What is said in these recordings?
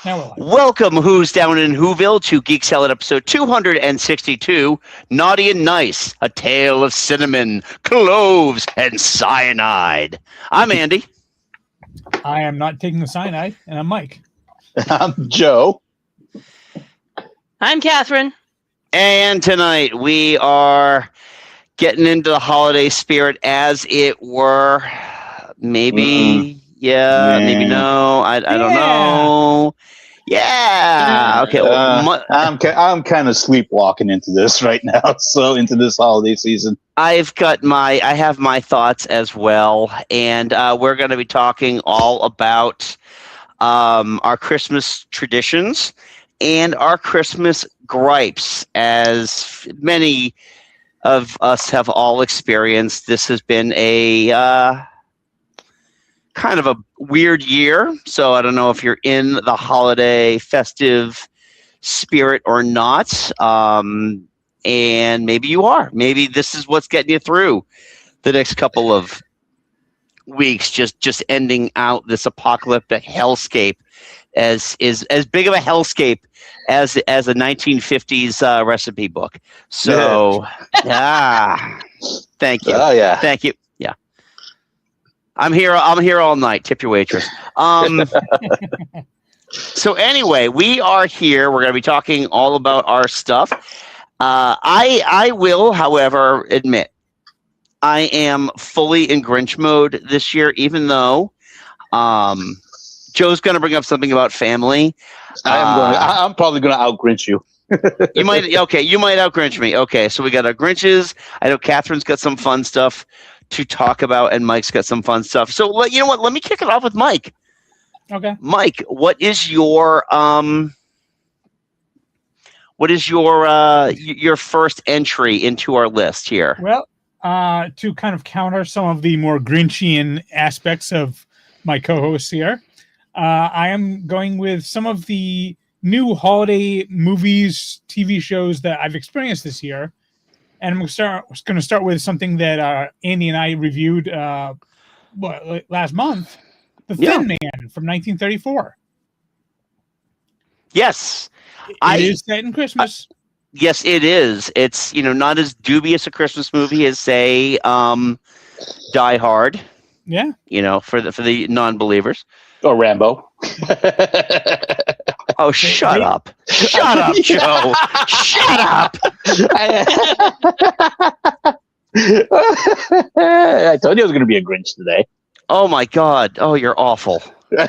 Now we're live. Welcome, who's down in Whoville, to Geek Salad episode 262, Naughty and Nice, a tale of cinnamon, cloves, and cyanide. I'm Andy. I am not taking the cyanide, and I'm Mike. I'm Joe. I'm Catherine. And tonight we are getting into the holiday spirit, as it were. Maybe, maybe no. I don't know. Yeah. Okay. I'm kind of sleepwalking into this right now. So into this holiday season, I have my thoughts as well, and we're going to be talking all about our Christmas traditions and our Christmas gripes, as many of us have all experienced. This has been a kind of a weird year, so I don't know if you're in the holiday festive spirit or not, and maybe you are. Maybe this is what's getting you through the next couple of weeks, just ending out this apocalyptic hellscape, as big of a hellscape as a 1950s recipe book. So, thank you. Oh yeah, thank you. Yeah, I'm here all night. Tip your waitress. So anyway, we are here. We're going to be talking all about our stuff. I will, however, admit I am fully in Grinch mode this year, even though Joe's going to bring up something about family. I'm probably going to out-Grinch you. You might out-Grinch me. Okay, so we got our Grinches. I know Catherine's got some fun stuff to talk about, and Mike's got some fun stuff. So you know what? Let me kick it off with Mike. Okay. Mike, what is your first entry into our list here? Well, to kind of counter some of the more Grinchian aspects of my co-hosts here, I am going with some of the new holiday movies, TV shows that I've experienced this year. And I'm going to start with something that Andy and I reviewed last month, The Thin Man from 1934. Yes. It is set in Christmas. Yes, it is. It's, not as dubious a Christmas movie as, say, Die Hard. Yeah. For the non-believers. Or Rambo. Oh, shut up. Shut up, Joe. Shut up. I told you I was going to be a Grinch today. Oh, my God. Oh, you're awful. Go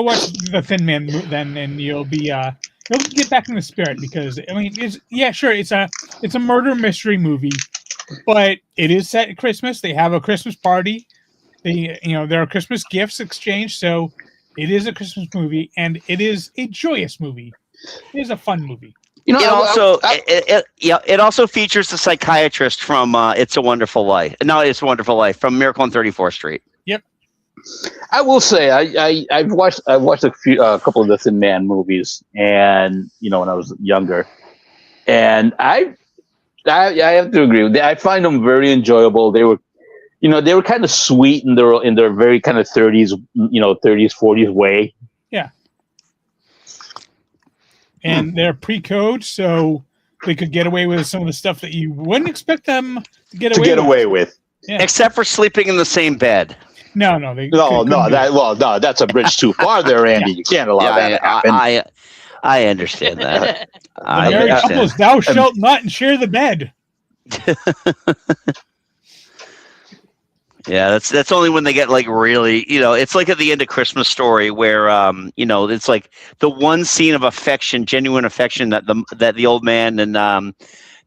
watch The Thin Man then, and you'll get back in the spirit, because it's a murder mystery movie, but it is set at Christmas. They have a Christmas party. There are Christmas gifts exchanged, so it is a Christmas movie, and it is a joyous movie. It is a fun movie. It also features the psychiatrist from It's a Wonderful Life. No, It's a Wonderful Life, from Miracle on 34th Street. Yep. I will say I've watched a couple of the Thin Man movies, and when I was younger, and I have to agree with that. I find them very enjoyable. They were kind of sweet in their very kind of 30s 40s way. Yeah. And they're pre-code, so they could get away with some of the stuff that you wouldn't expect them to get away with. Yeah. Except for sleeping in the same bed. No, that's a bridge too far there, Andy. You can't allow that to happen. I understand that. The married couples, thou shalt not share the bed. Yeah, that's only when they get like really, it's like at the end of Christmas Story, where it's like the one scene of affection, genuine affection that the old man and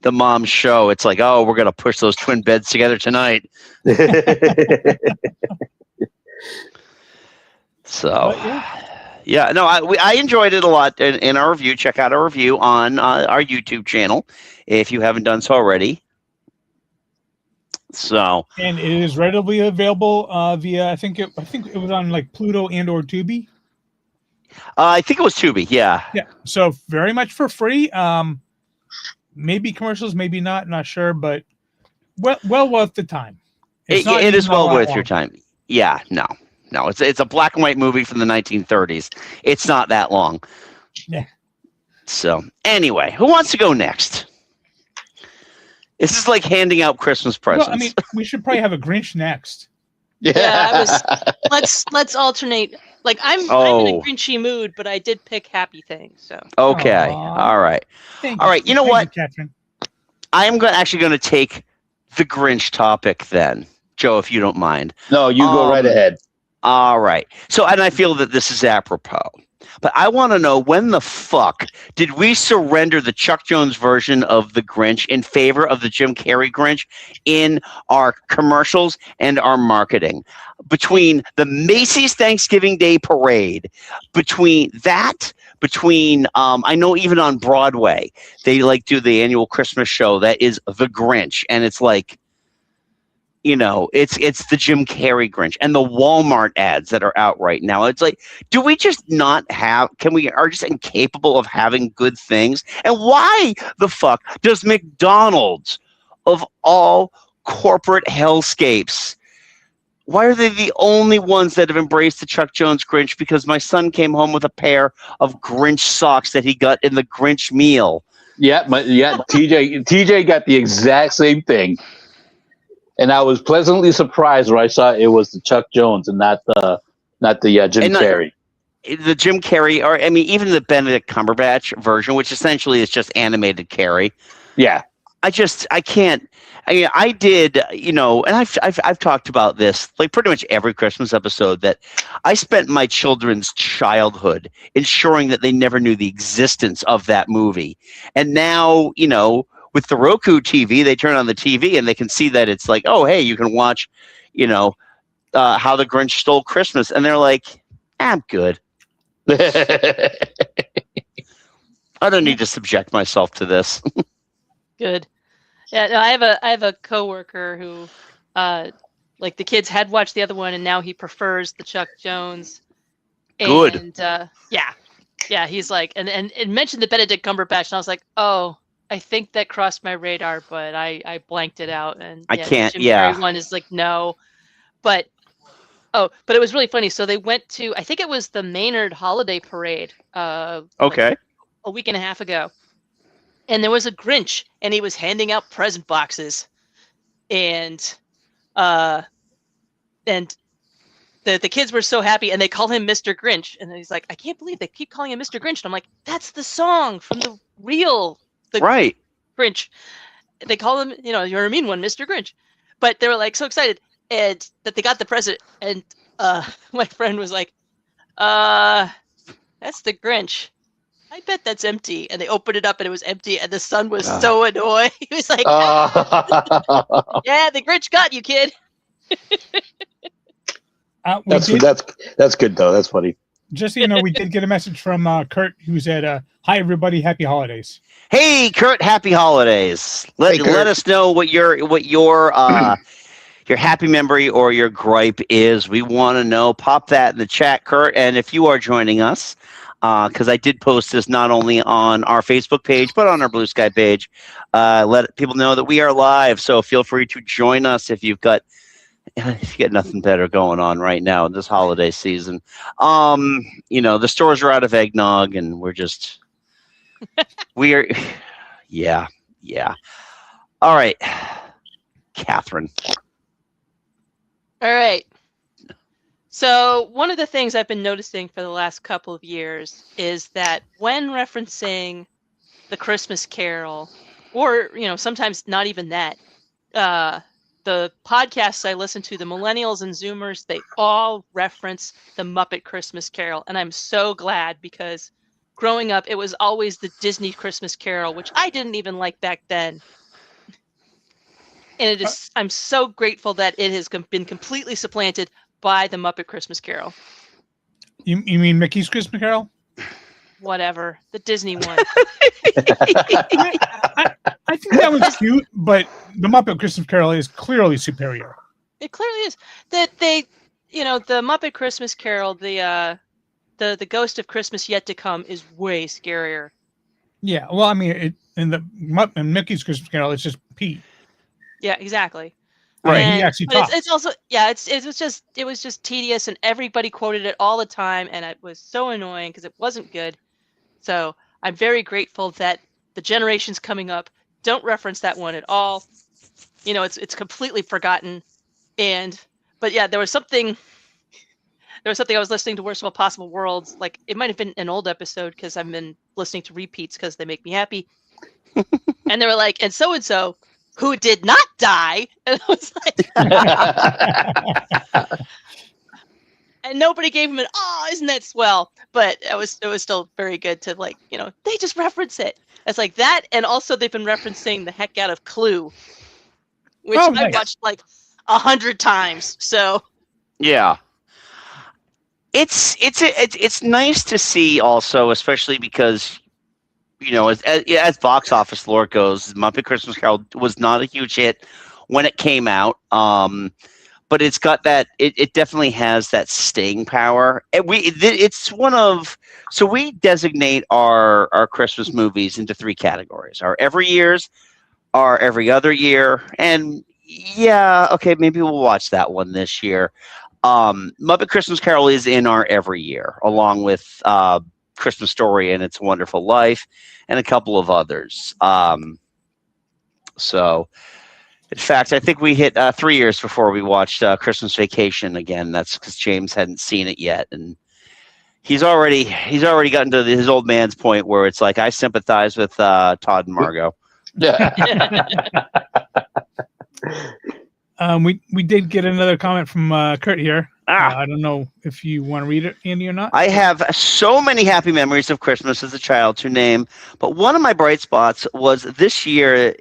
the mom show. It's like, oh, we're gonna push those twin beds together tonight. So, I enjoyed it a lot in our review. Check out our review on our YouTube channel if you haven't done so already. So, and it is readily available via I think it was on like Pluto and or Tubi. I think it was Tubi. Yeah. So very much for free. Maybe commercials, maybe not sure, but well worth the time. It is well worth your time. Yeah. No. No, it's a black and white movie from the 1930s. It's not that long. Yeah. So anyway, who wants to go next? This is like handing out Christmas presents. Well, I mean, we should probably have a Grinch next. Yeah, let's alternate. Like I'm in a Grinchy mood, but I did pick happy things. So okay, Aww. all right, Thank all right. You know Thank what? Catherine. I am actually going to take the Grinch topic then, Joe, if you don't mind. No, you go right ahead. All right. So, and I feel that this is apropos. But I want to know, when the fuck did we surrender the Chuck Jones version of the Grinch in favor of the Jim Carrey Grinch in our commercials and our marketing? Between the Macy's Thanksgiving Day Parade, between I know even on Broadway, they like do the annual Christmas show that is the Grinch, and it's like, you know, it's the Jim Carrey Grinch, and the Walmart ads that are out right now. It's like, do we just not have? Are just incapable of having good things? And why the fuck does McDonald's, of all corporate hellscapes, why are they the only ones that have embraced the Chuck Jones Grinch? Because my son came home with a pair of Grinch socks that he got in the Grinch meal. Yeah, TJ got the exact same thing. And I was pleasantly surprised when I saw it was the Chuck Jones and not the Jim Carrey. The Jim Carrey, or I mean, even the Benedict Cumberbatch version, which essentially is just animated Carrey. Yeah, I can't. I mean, I did, you know, and I've talked about this like pretty much every Christmas episode, that I spent my children's childhood ensuring that they never knew the existence of that movie, and now, you know, with the Roku TV, they turn on the TV and they can see that it's like, oh, hey, you can watch, you know, How the Grinch Stole Christmas. And they're like, I'm good. I don't need to subject myself to this. good. Yeah, no, I have a coworker who, like the kids had watched the other one, and now he prefers the Chuck Jones. Good. And yeah, he's like, and it mentioned the Benedict Cumberbatch, and I was like, oh. I think that crossed my radar, but I blanked it out. And I can't. The Jim Carrey one is like no, but it was really funny. So they went to, I think it was the Maynard Holiday Parade. Okay. Like a week and a half ago, and there was a Grinch, and he was handing out present boxes, and the kids were so happy, and they call him Mr. Grinch, and he's like, I can't believe they keep calling him Mr. Grinch. And I'm like, that's the song from the real. Right, Grinch. They call him, you know, you're a mean one, Mr. Grinch. But they were like so excited, and that they got the present. And my friend was like, "That's the Grinch. I bet that's empty." And they opened it up, and it was empty. And the son was so annoyed. He was like, "Yeah, the Grinch got you, kid." That's good though. That's funny. Just so you know, we did get a message from Kurt, who said, "Hi everybody, happy holidays." Hey, Kurt, happy holidays. Let us know what your happy memory or your gripe is. We want to know. Pop that in the chat, Kurt. And if you are joining us, because I did post this not only on our Facebook page but on our Blue Sky page, let people know that we are live. So feel free to join us if you got nothing better going on right now in this holiday season. You know, the stores are out of eggnog, and yeah. All right, Catherine. All right. So one of the things I've been noticing for the last couple of years is that when referencing the Christmas Carol, or, you know, sometimes not even that, the podcasts I listen to, the Millennials and Zoomers, they all reference the Muppet Christmas Carol. And I'm so glad, because growing up, it was always the Disney Christmas Carol, which I didn't even like back then. And I'm so grateful that it has been completely supplanted by the Muppet Christmas Carol. You mean Mickey's Christmas Carol? Whatever. The Disney one. I think that was cute, but the Muppet Christmas Carol is clearly superior. It clearly is. That they, you know, the Muppet Christmas Carol, the Ghost of Christmas Yet to Come is way scarier. Yeah, well, I mean, in Mickey's Christmas Carol, it's just Pete. Yeah, exactly. Right. And he And- actually but it's, talks. it's also it was just tedious, and everybody quoted it all the time, and it was so annoying because it wasn't good. So I'm very grateful that the generations coming up don't reference that one at all. It's completely forgotten. But yeah, there was something I was listening to Worst of All Possible Worlds. Like, it might have been an old episode because I've been listening to repeats because they make me happy. And they were like, and so who did not die, and I was like, and nobody gave him an isn't that swell? But it was still very good to, like, they just reference it. It's like that, and also they've been referencing the heck out of Clue, which Oh, I've nice. watched like 100 times. So Yeah. It's nice to see also, especially because as box office lore goes, Muppet Christmas Carol was not a huge hit when it came out. But it's got that. It definitely has that staying power. And it's one of so we designate our Christmas movies into 3 categories: our every years, our every other year, and yeah, okay, maybe we'll watch that one this year. Muppet Christmas Carol is in our every year, along with Christmas Story and It's a Wonderful Life, and a couple of others. So, in fact, I think we hit 3 years before we watched Christmas Vacation again. That's because James hadn't seen it yet, and he's already gotten to his old man's point where it's like I sympathize with Todd and Margot. Yeah. We did get another comment from Kurt here. Ah. I don't know if you want to read it, Andy, or not. I have so many happy memories of Christmas as a child to name, but one of my bright spots was this year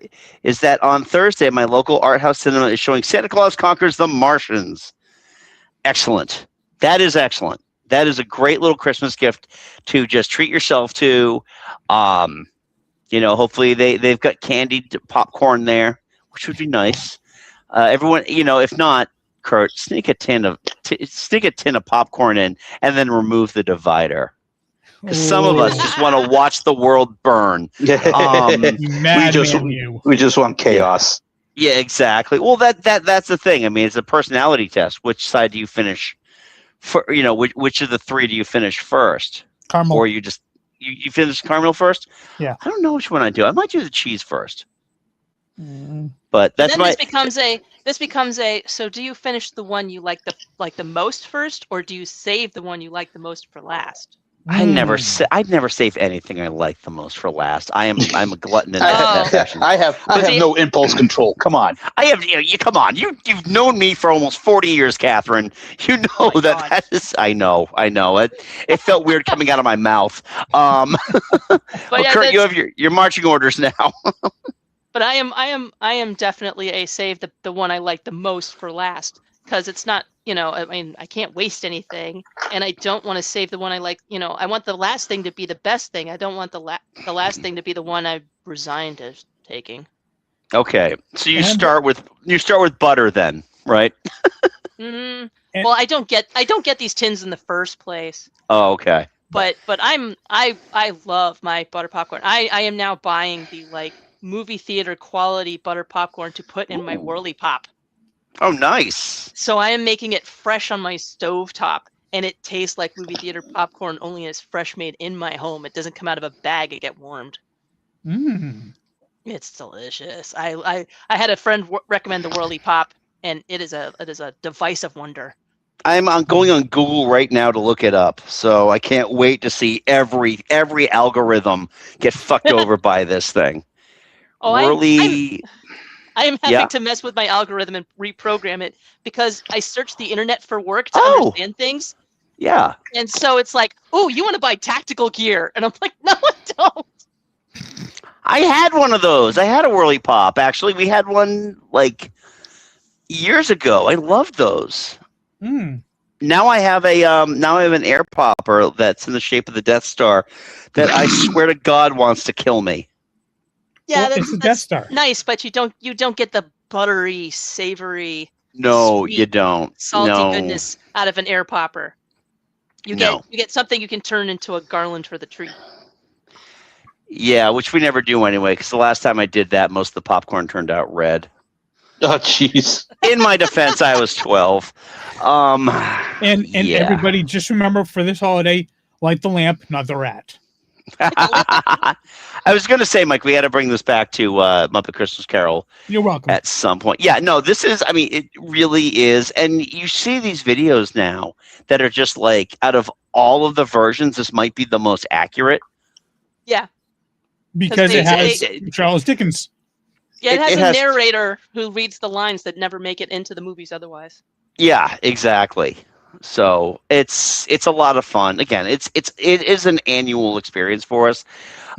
is that on Thursday, my local art house cinema is showing Santa Claus Conquers the Martians. Excellent. That is excellent. That is a great little Christmas gift to just treat yourself to. Hopefully they've got candied popcorn there, which would be nice. Everyone, if not, Kurt, sneak a tin of popcorn in, and then remove the divider. Because some of us just want to watch the world burn. You madman, we just want chaos. Yeah, exactly. Well, that's the thing. I mean, it's a personality test. Which side do you finish? Which of the 3 do you finish first? Caramel. Or you just you finish caramel first? Yeah. I don't know which one I do. I might do the cheese first. Mm. But that's this becomes a so do you finish the one you like the most first, or do you save the one you like the most for last? I never save anything I like the most for last. I'm a glutton in that fashion. I have no impulse control. Come on. I have come on. You've known me for almost 40 years, Catherine. You know that is. I know. It felt weird coming out of my mouth. Well, Kurt, you have your marching orders now. But I am definitely a save the one I like the most for last, because it's not, I mean, I can't waste anything, and I don't want to save the one I like. I want the last thing to be the best thing. I don't want the last thing to be the one I resigned to taking. Okay, so you start with butter then, right? Mm-hmm. Well, I don't get these tins in the first place. Oh, okay. But I love my butter popcorn. I am now buying the movie theater quality butter popcorn to put in my Whirly Pop. Oh, nice. So I am making it fresh on my stovetop, and it tastes like movie theater popcorn, only it's fresh made in my home. It doesn't come out of a bag and get warmed. It's delicious. I had a friend recommend the Whirly Pop, and it is a device of wonder. I'm going on Google right now to look it up, so I can't wait to see every algorithm get fucked over by this thing. Oh, Whirly. I am having to mess with my algorithm and reprogram it because I searched the internet for work to understand things. Yeah. And so it's like, oh, you want to buy tactical gear? And I'm like, no, I don't. I had one of those. I had a Whirly Pop. Actually, we had one years ago. I loved those. Now I have an air popper that's in the shape of the Death Star that I swear to God wants to kill me. Yeah, it's the Death Star. Nice, but you don't get the buttery, savory, no, sweet, you don't. Salty goodness out of an air popper. You get something you can turn into a garland for the tree. Yeah, which we never do anyway, because the last time I did that, most of the popcorn turned out red. Oh, jeez. In my defense, I was 12. And yeah. everybody, just remember for this holiday, light the lamp, not the rat. I was going to say, Mike, we had to bring this back to Muppet Christmas Carol You're welcome. at some point. Yeah, no, this is, I mean, it really is. And you see these videos now that are just like, out of all of the versions, this might be the most accurate. Yeah. Because it has Charles Dickens. Yeah, it has it a has- narrator who reads the lines that never make it into the movies otherwise. Yeah, exactly. So it's a lot of fun. Again, it is an annual experience for us.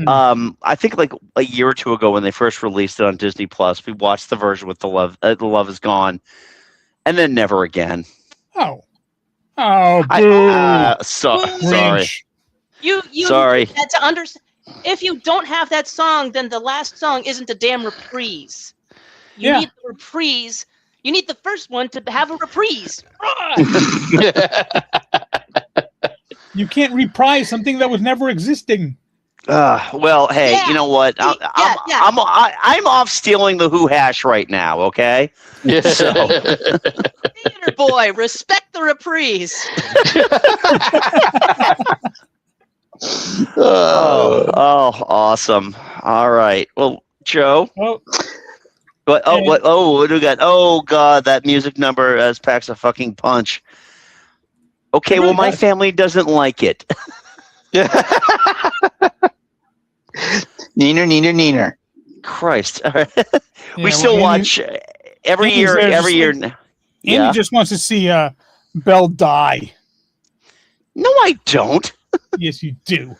I think like a year or two ago when they first released it on Disney Plus, we watched the version with the love is gone, and then never again. Oh, boo! Sorry. Grinch. You Sorry. had to understand. If you don't have that song, then the last song isn't a damn reprise. You need the reprise. You need the first one to have a reprise. You can't reprise something that was never existing. Well, hey, Yeah. you know what? I'm off stealing the Who hash right now. Okay. So. Theater boy, respect the reprise. Oh, awesome. All right. Well, Joe. Oh, What do we got? Oh God, that music number packs a fucking punch. Okay, well, my family doesn't like it. Neener. Christ. yeah, We still watch every year. Andy just wants to see Belle die. No, I don't. Yes, you do.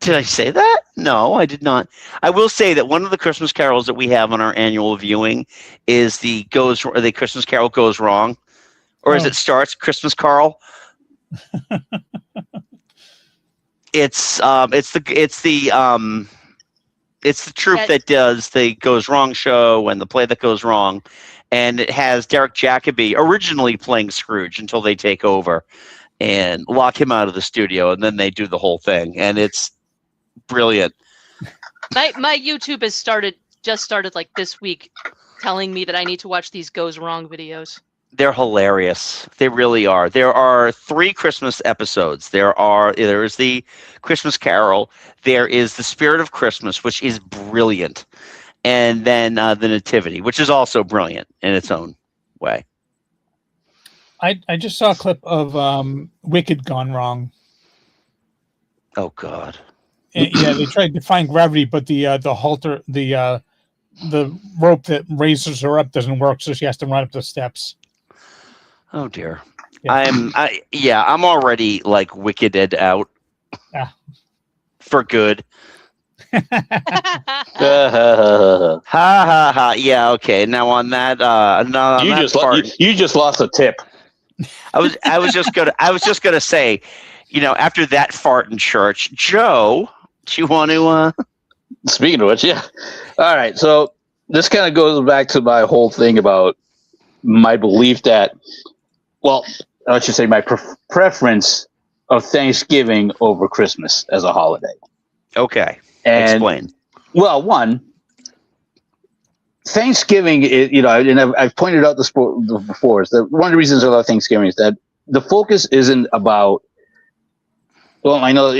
Did I say that? No, I did not. I will say that one of the Christmas carols that we have on our annual viewing is the Christmas Carol Goes Wrong, or as it starts, Christmas Carol. It's the troupe that does the Goes Wrong show and the play that goes wrong, and it has Derek Jacobi originally playing Scrooge until they take over and lock him out of the studio, and then they do the whole thing, and it's brilliant. My YouTube has just started like this week, telling me that I need to watch these Goes Wrong videos. They're hilarious. They really are. There are 3 Christmas episodes. There is the Christmas Carol. There is the Spirit of Christmas, which is brilliant, and then the Nativity, which is also brilliant in its own way. I just saw a clip of Wicked gone wrong. Oh God. Yeah, they tried to find gravity, but the halter, the rope that raises her up doesn't work, so she has to run up the steps. Oh dear. Yeah. I'm already like wickeded out. For good. Ha ha ha. Yeah, okay. Now on that you just lost a tip. I was just gonna say, after that fart in church, Joe, do you want to Speaking of which, yeah. All right. So this kind of goes back to my whole thing about my belief that, well, I should say my preference of Thanksgiving over Christmas as a holiday. Okay. And, explain. Well, one, Thanksgiving is, and I've pointed out this before, is that one of the reasons I love Thanksgiving is that the focus isn't about, well, I know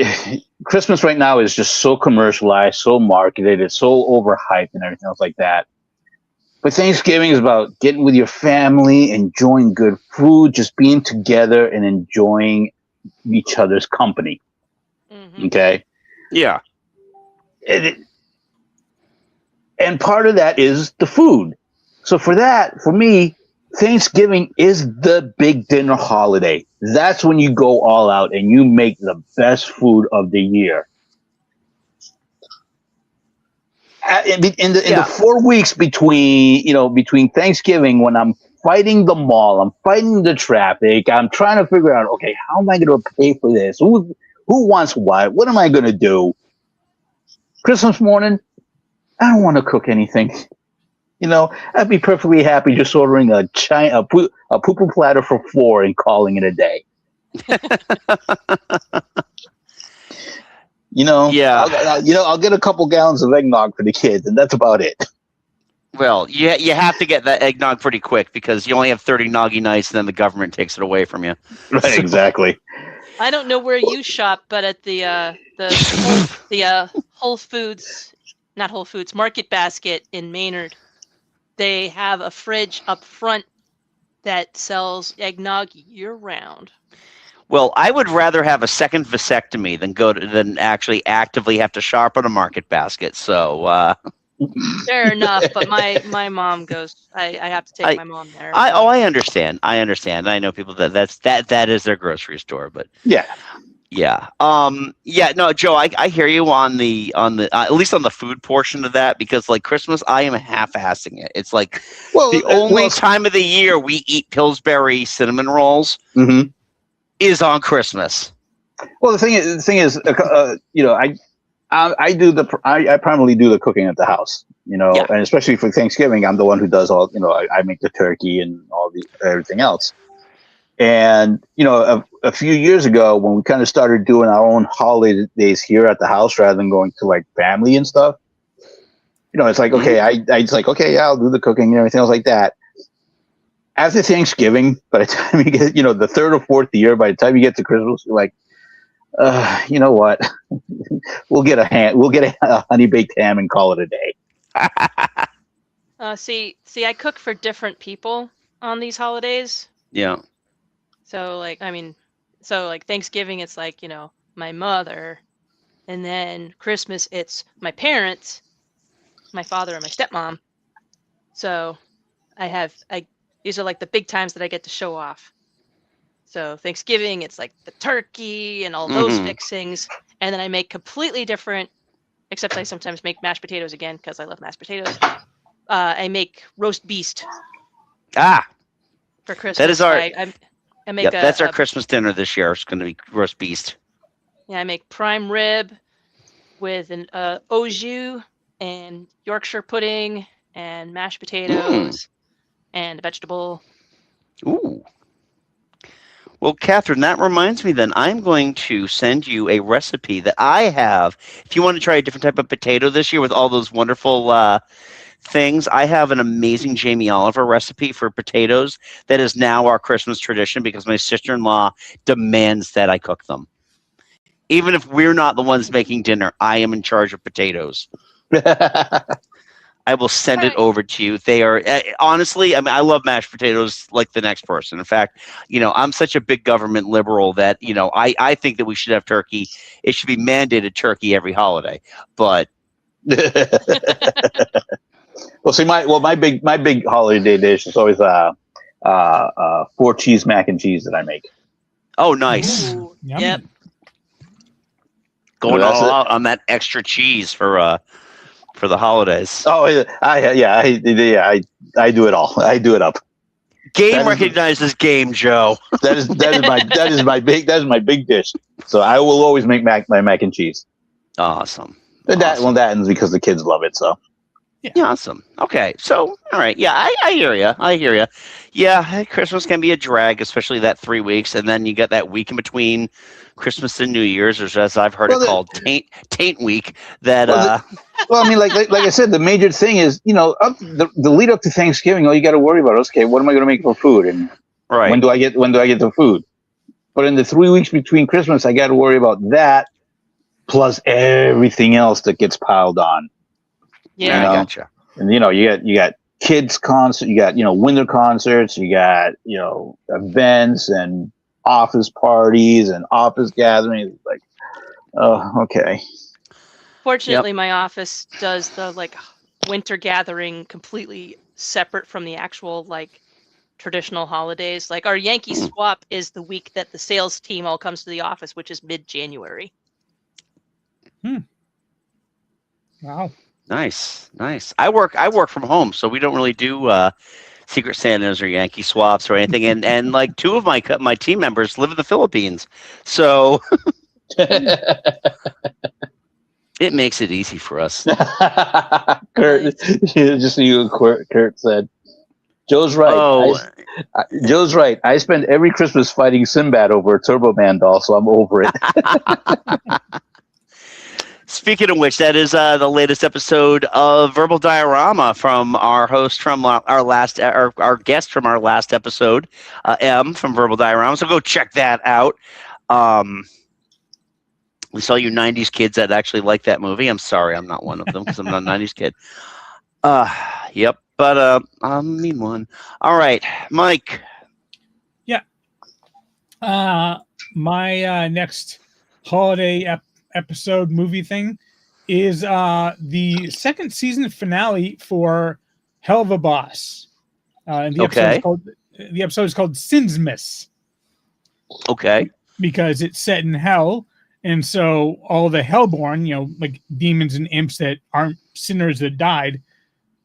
Christmas right now is just so commercialized, so marketed, it's so overhyped and everything else like that. But Thanksgiving is about getting with your family, enjoying good food, just being together and enjoying each other's company. Mm-hmm. Okay? Yeah. And part of that is the food. So for me, Thanksgiving is the big dinner holiday. That's when you go all out and you make the best food of the year. In the 4 weeks between Thanksgiving, when I'm fighting the mall, I'm fighting the traffic, I'm trying to figure out, okay, how am I going to pay for this? Who wants what? What am I going to do? Christmas morning, I don't want to cook anything. I'd be perfectly happy just ordering a poo-poo platter for 4 and calling it a day. Yeah. I'll get a couple gallons of eggnog for the kids, and that's about it. Well, you have to get that eggnog pretty quick because you only have 30 noggy nights, and then the government takes it away from you. Right, So- exactly. I don't know where you shop, but at the Whole Foods, not Whole Foods, Market Basket in Maynard, they have a fridge up front that sells eggnog year round. Well, I would rather have a second vasectomy than actually actively have to shop on a Market Basket. So Fair enough, but my mom goes. I have to take my mom there. So. I understand. I know people that is their grocery store, but Yeah. yeah. No, Joe, I hear you on the at least on the food portion of that, because like Christmas, I am half-assing it. It's like the only time of the year we eat Pillsbury cinnamon rolls is on Christmas. Well, the thing is, I primarily do the cooking at the house, and especially for Thanksgiving, I'm the one who does all, I make the turkey and everything else. And, a few years ago when we kind of started doing our own holidays here at the house rather than going to like family and stuff, it's like, okay, I'll do the cooking and everything else like that. After Thanksgiving, by the time you get, the third or fourth year, by the time you get to Christmas, you're like, you know what? We'll get a honey baked ham and call it a day. See, I cook for different people on these holidays. Yeah. So like Thanksgiving, it's like, my mother, and then Christmas, it's my parents, my father and my stepmom. So these are like the big times that I get to show off. So Thanksgiving, it's like the turkey and all those fixings. And then I make completely different, except I sometimes make mashed potatoes again because I love mashed potatoes. I make roast beast. For Christmas. That is our. I make that's our Christmas dinner this year. It's going to be roast beast. Yeah, I make prime rib with an au jus and Yorkshire pudding and mashed potatoes and a vegetable. Ooh. Well, Catherine, that reminds me then, I'm going to send you a recipe that I have. If you want to try a different type of potato this year with all those wonderful things, I have an amazing Jamie Oliver recipe for potatoes that is now our Christmas tradition because my sister-in-law demands that I cook them. Even if we're not the ones making dinner, I am in charge of potatoes. I will send it over to you. They are honestly, I love mashed potatoes like the next person. In fact, I'm such a big government liberal that, I think that we should have turkey. It should be mandated turkey every holiday. But well, see, my big holiday dish is always 4 cheese mac and cheese that I make. Oh, nice. Ooh, yep. Going all out on that extra cheese for the holidays. Oh, I do it all. I do it up. Game recognizes game, Joe. That is my big dish. So I will always make my mac and cheese. Awesome. That ends because the kids love it. So. Yeah, awesome. Okay, so all right, yeah, I hear you. Yeah, Christmas can be a drag, especially that 3 weeks, and then you get that week in between Christmas and New Year's, or as I've heard it called, taint week. That well, I mean, like I said, the major thing is, the lead up to Thanksgiving, all you got to worry about is, okay, what am I going to make for food, and when do I get the food? But in the 3 weeks between Christmas, I got to worry about that, plus everything else that gets piled on. Yeah, I gotcha. And you got kids concert, you got winter concerts, you got events and office parties and office gatherings. Like, oh, okay. Fortunately, my office does the winter gathering completely separate from the actual traditional holidays. Like our Yankee swap is the week that the sales team all comes to the office, which is mid-January. Wow. Nice. I work from home, so we don't really do Secret Santas or Yankee swaps or anything. And like 2 of my team members live in the Philippines, so it makes it easy for us. Kurt, just so you, Kurt said, Joe's right. Oh. Joe's right. I spend every Christmas fighting Sinbad over a Turbo Man doll, so I'm over it. Speaking of which, that is the latest episode of Verbal Diorama from our host from our guest from our last episode, M from Verbal Diorama. So go check that out. We saw you 90s kids that actually like that movie. I'm sorry, I'm not one of them because I'm not a 90s kid. Yep, but I'm a mean one. All right, Mike. Yeah. My next holiday episode movie thing is the second season finale for Hell of a Boss. And the episode is called Sinsmas. Okay. Because it's set in hell, and so all the hellborn, like demons and imps that aren't sinners that died,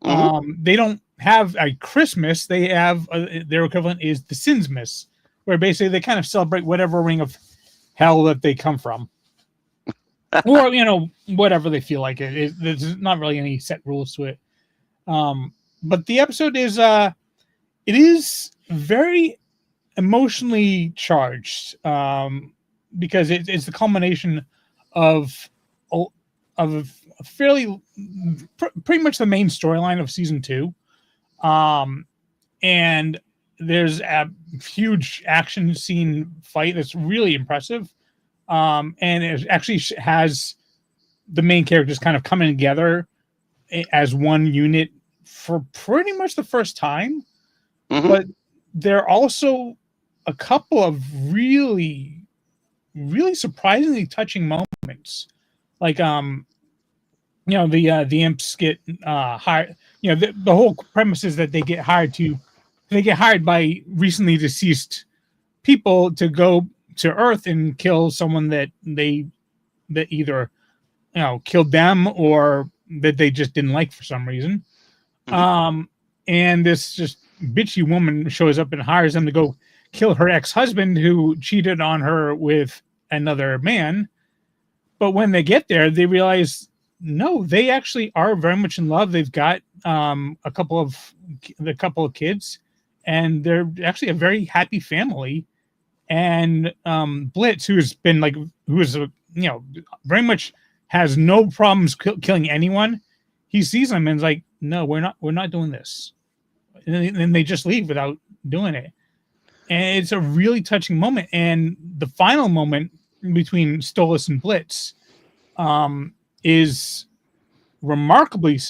they don't have a Christmas. They have their equivalent is the Sinsmas, where basically they kind of celebrate whatever ring of hell that they come from. Or whatever they feel like it. There's not really any set rules to it. But the episode is it is very emotionally charged, because it's the culmination of a fairly pretty much the main storyline of season 2, and there's a huge action scene fight that's really impressive. And it actually has the main characters kind of coming together as one unit for pretty much the first time. But there are also a couple of really, really surprisingly touching moments. Like, the imps get hired. The whole premise is that they get hired by recently deceased people to go to Earth and kill someone that either killed them or that they just didn't like for some reason. And this just bitchy woman shows up and hires them to go kill her ex-husband who cheated on her with another man. But when they get there, they realize no, they actually are very much in love. They've got a couple of kids, and they're actually a very happy family. And Blitz, who is very much has no problems killing anyone, he sees them and is like, no, we're not doing this. And then they just leave without doing it. And it's a really touching moment. And the final moment between Stolas and Blitz is remarkably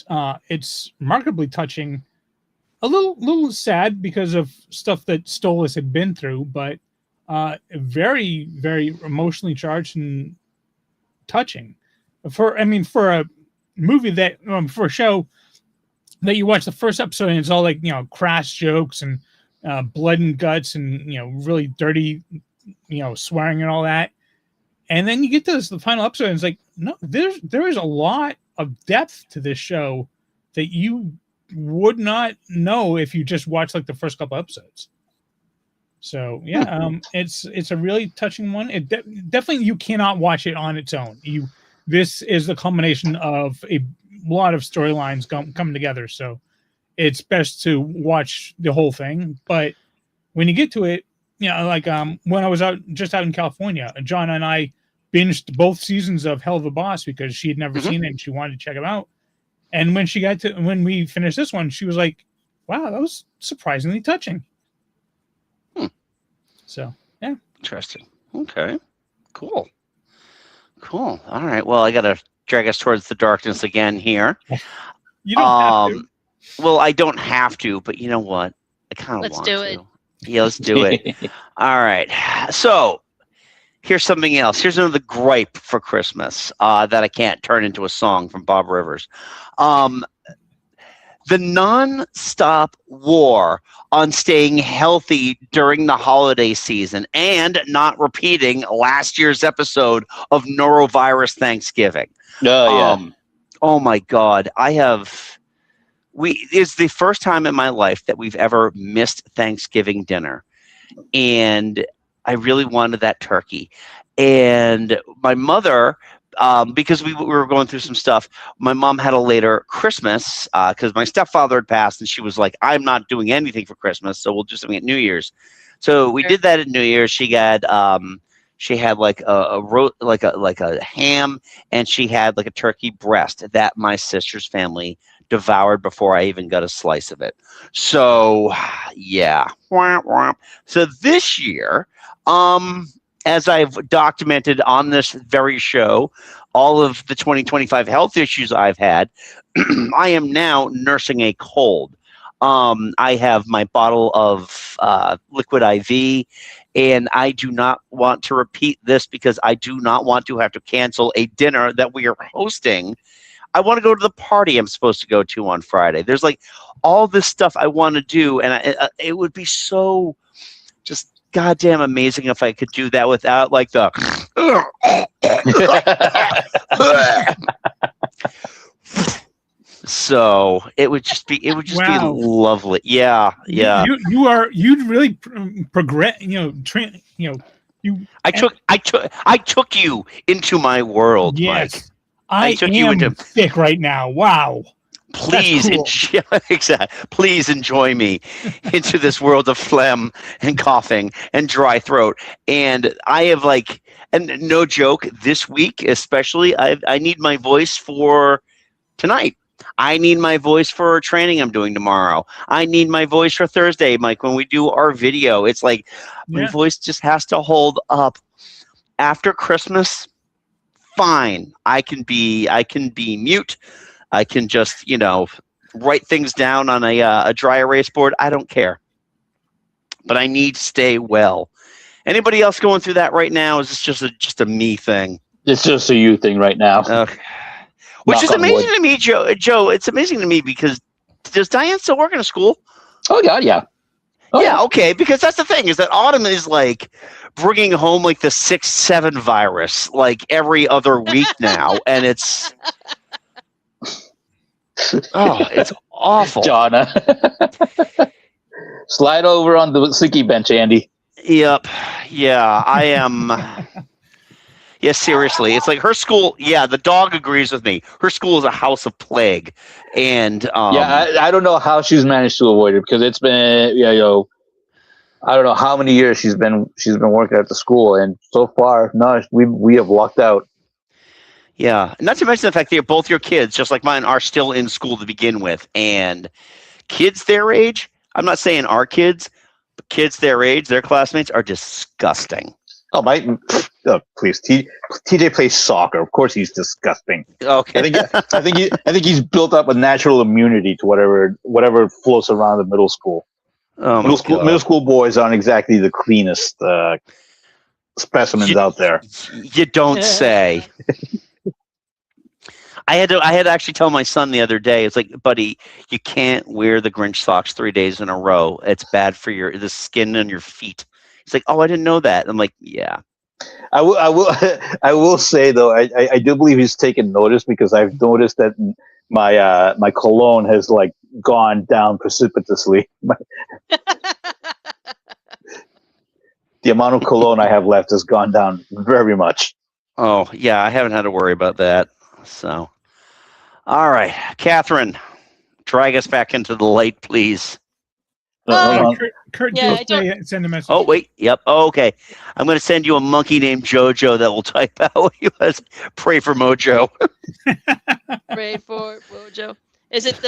touching. A little sad because of stuff that Stolas had been through, but very, very emotionally charged and touching. For a movie that for a show that you watch the first episode and it's all like crass jokes and blood and guts and really dirty swearing and all that, and then you get to the final episode and it's like, no, there is a lot of depth to this show that you would not know if you just watched like the first couple episodes. So yeah, it's a really touching one. It definitely you cannot watch it on its own. This is the culmination of a lot of storylines coming together. So it's best to watch the whole thing. But when you get to it, when I was out in California, John and I binged both seasons of Hell of a Boss because she had never seen it and she wanted to check them out. And when we finished this one, she was like, "Wow, that was surprisingly touching." So yeah, interesting. Okay, cool. All right. Well, I gotta drag us towards the darkness again here. You don't have to. Well, I don't have to, but you know what? I kind of want to. Let's do it. Yeah, let's do it. All right. So here's something else. Here's another gripe for Christmas that I can't turn into a song from Bob Rivers. The non-stop war on staying healthy during the holiday season and not repeating last year's episode of Norovirus Thanksgiving. Oh, yeah. Oh my God. It's the first time in my life that we've ever missed Thanksgiving dinner. And I really wanted that turkey. And my mother, because we were going through some stuff, my mom had a later Christmas because my stepfather had passed, and she was like, I'm not doing anything for Christmas, so we'll do something at New Year's. So we did that at New Year's. She got She had like like a ham, and she had like a turkey breast that my sister's family devoured before I even got a slice of it. So, yeah. So this year, as I've documented on this very show, all of the 2025 health issues I've had, I am now nursing a cold. I have my bottle of liquid IV, and I do not want to repeat this because I do not want to have to cancel a dinner that we are hosting. I want to go to the party I'm supposed to go to on Friday. There's like all this stuff I want to do, and it would be so just goddamn amazing if I could do that without like the so it would just be be lovely. Yeah. You really progress. I took you into my world, yes. Mike. I took am you into thick right now. Wow. Please, cool. Please enjoy me into this world of phlegm and coughing and dry throat. And I have and no joke, this week especially, I need my voice for tonight. I need my voice for training I'm doing tomorrow. I need my voice for Thursday, Mike, when we do our video. It's like my voice just has to hold up. After Christmas, fine. I can be mute. I can just, write things down on a dry erase board. I don't care. But I need to stay well. Anybody else going through that right now? Is this just a me thing? It's just a you thing right now. Okay. Which is amazing to me, Joe. Joe, it's amazing to me because does Diane still work in a school? Oh, God, yeah. Oh, yeah, okay. Because that's the thing is that Autumn is like bringing home like the 6-7 virus like every other week now. And it's... Oh, it's awful. Jonna. Slide over on the sticky bench, Andy. Yep. Yeah, I am... Yeah, seriously. It's like her school, the dog agrees with me. Her school is a house of plague. And I don't know how she's managed to avoid it because it's been I don't know how many years she's been working at the school, and so far, no, we have lucked out. Yeah, not to mention the fact that both your kids, just like mine, are still in school to begin with. And kids their age, I'm not saying our kids, but kids their age, their classmates are disgusting. Oh, please. TJ plays soccer. Of course, he's disgusting. Okay. I think he's built up a natural immunity to whatever floats around the middle school. Oh, middle school boys aren't exactly the cleanest specimens out there. You don't say. I had to actually tell my son the other day. It's like, buddy, you can't wear the Grinch socks 3 days in a row. It's bad for the skin on your feet. He's like, oh, I didn't know that. I'm like, yeah. I will say though, I do believe he's taken notice because I've noticed that my cologne has like gone down precipitously. The amount of cologne I have left has gone down very much. Oh yeah, I haven't had to worry about that. So, all right, Catherine, drag us back into the light, please. Kurt send a message. Oh, wait. Yep. Oh, okay. I'm going to send you a monkey named Jojo that will type out what you guys pray for Mojo. Pray for Mojo. Is it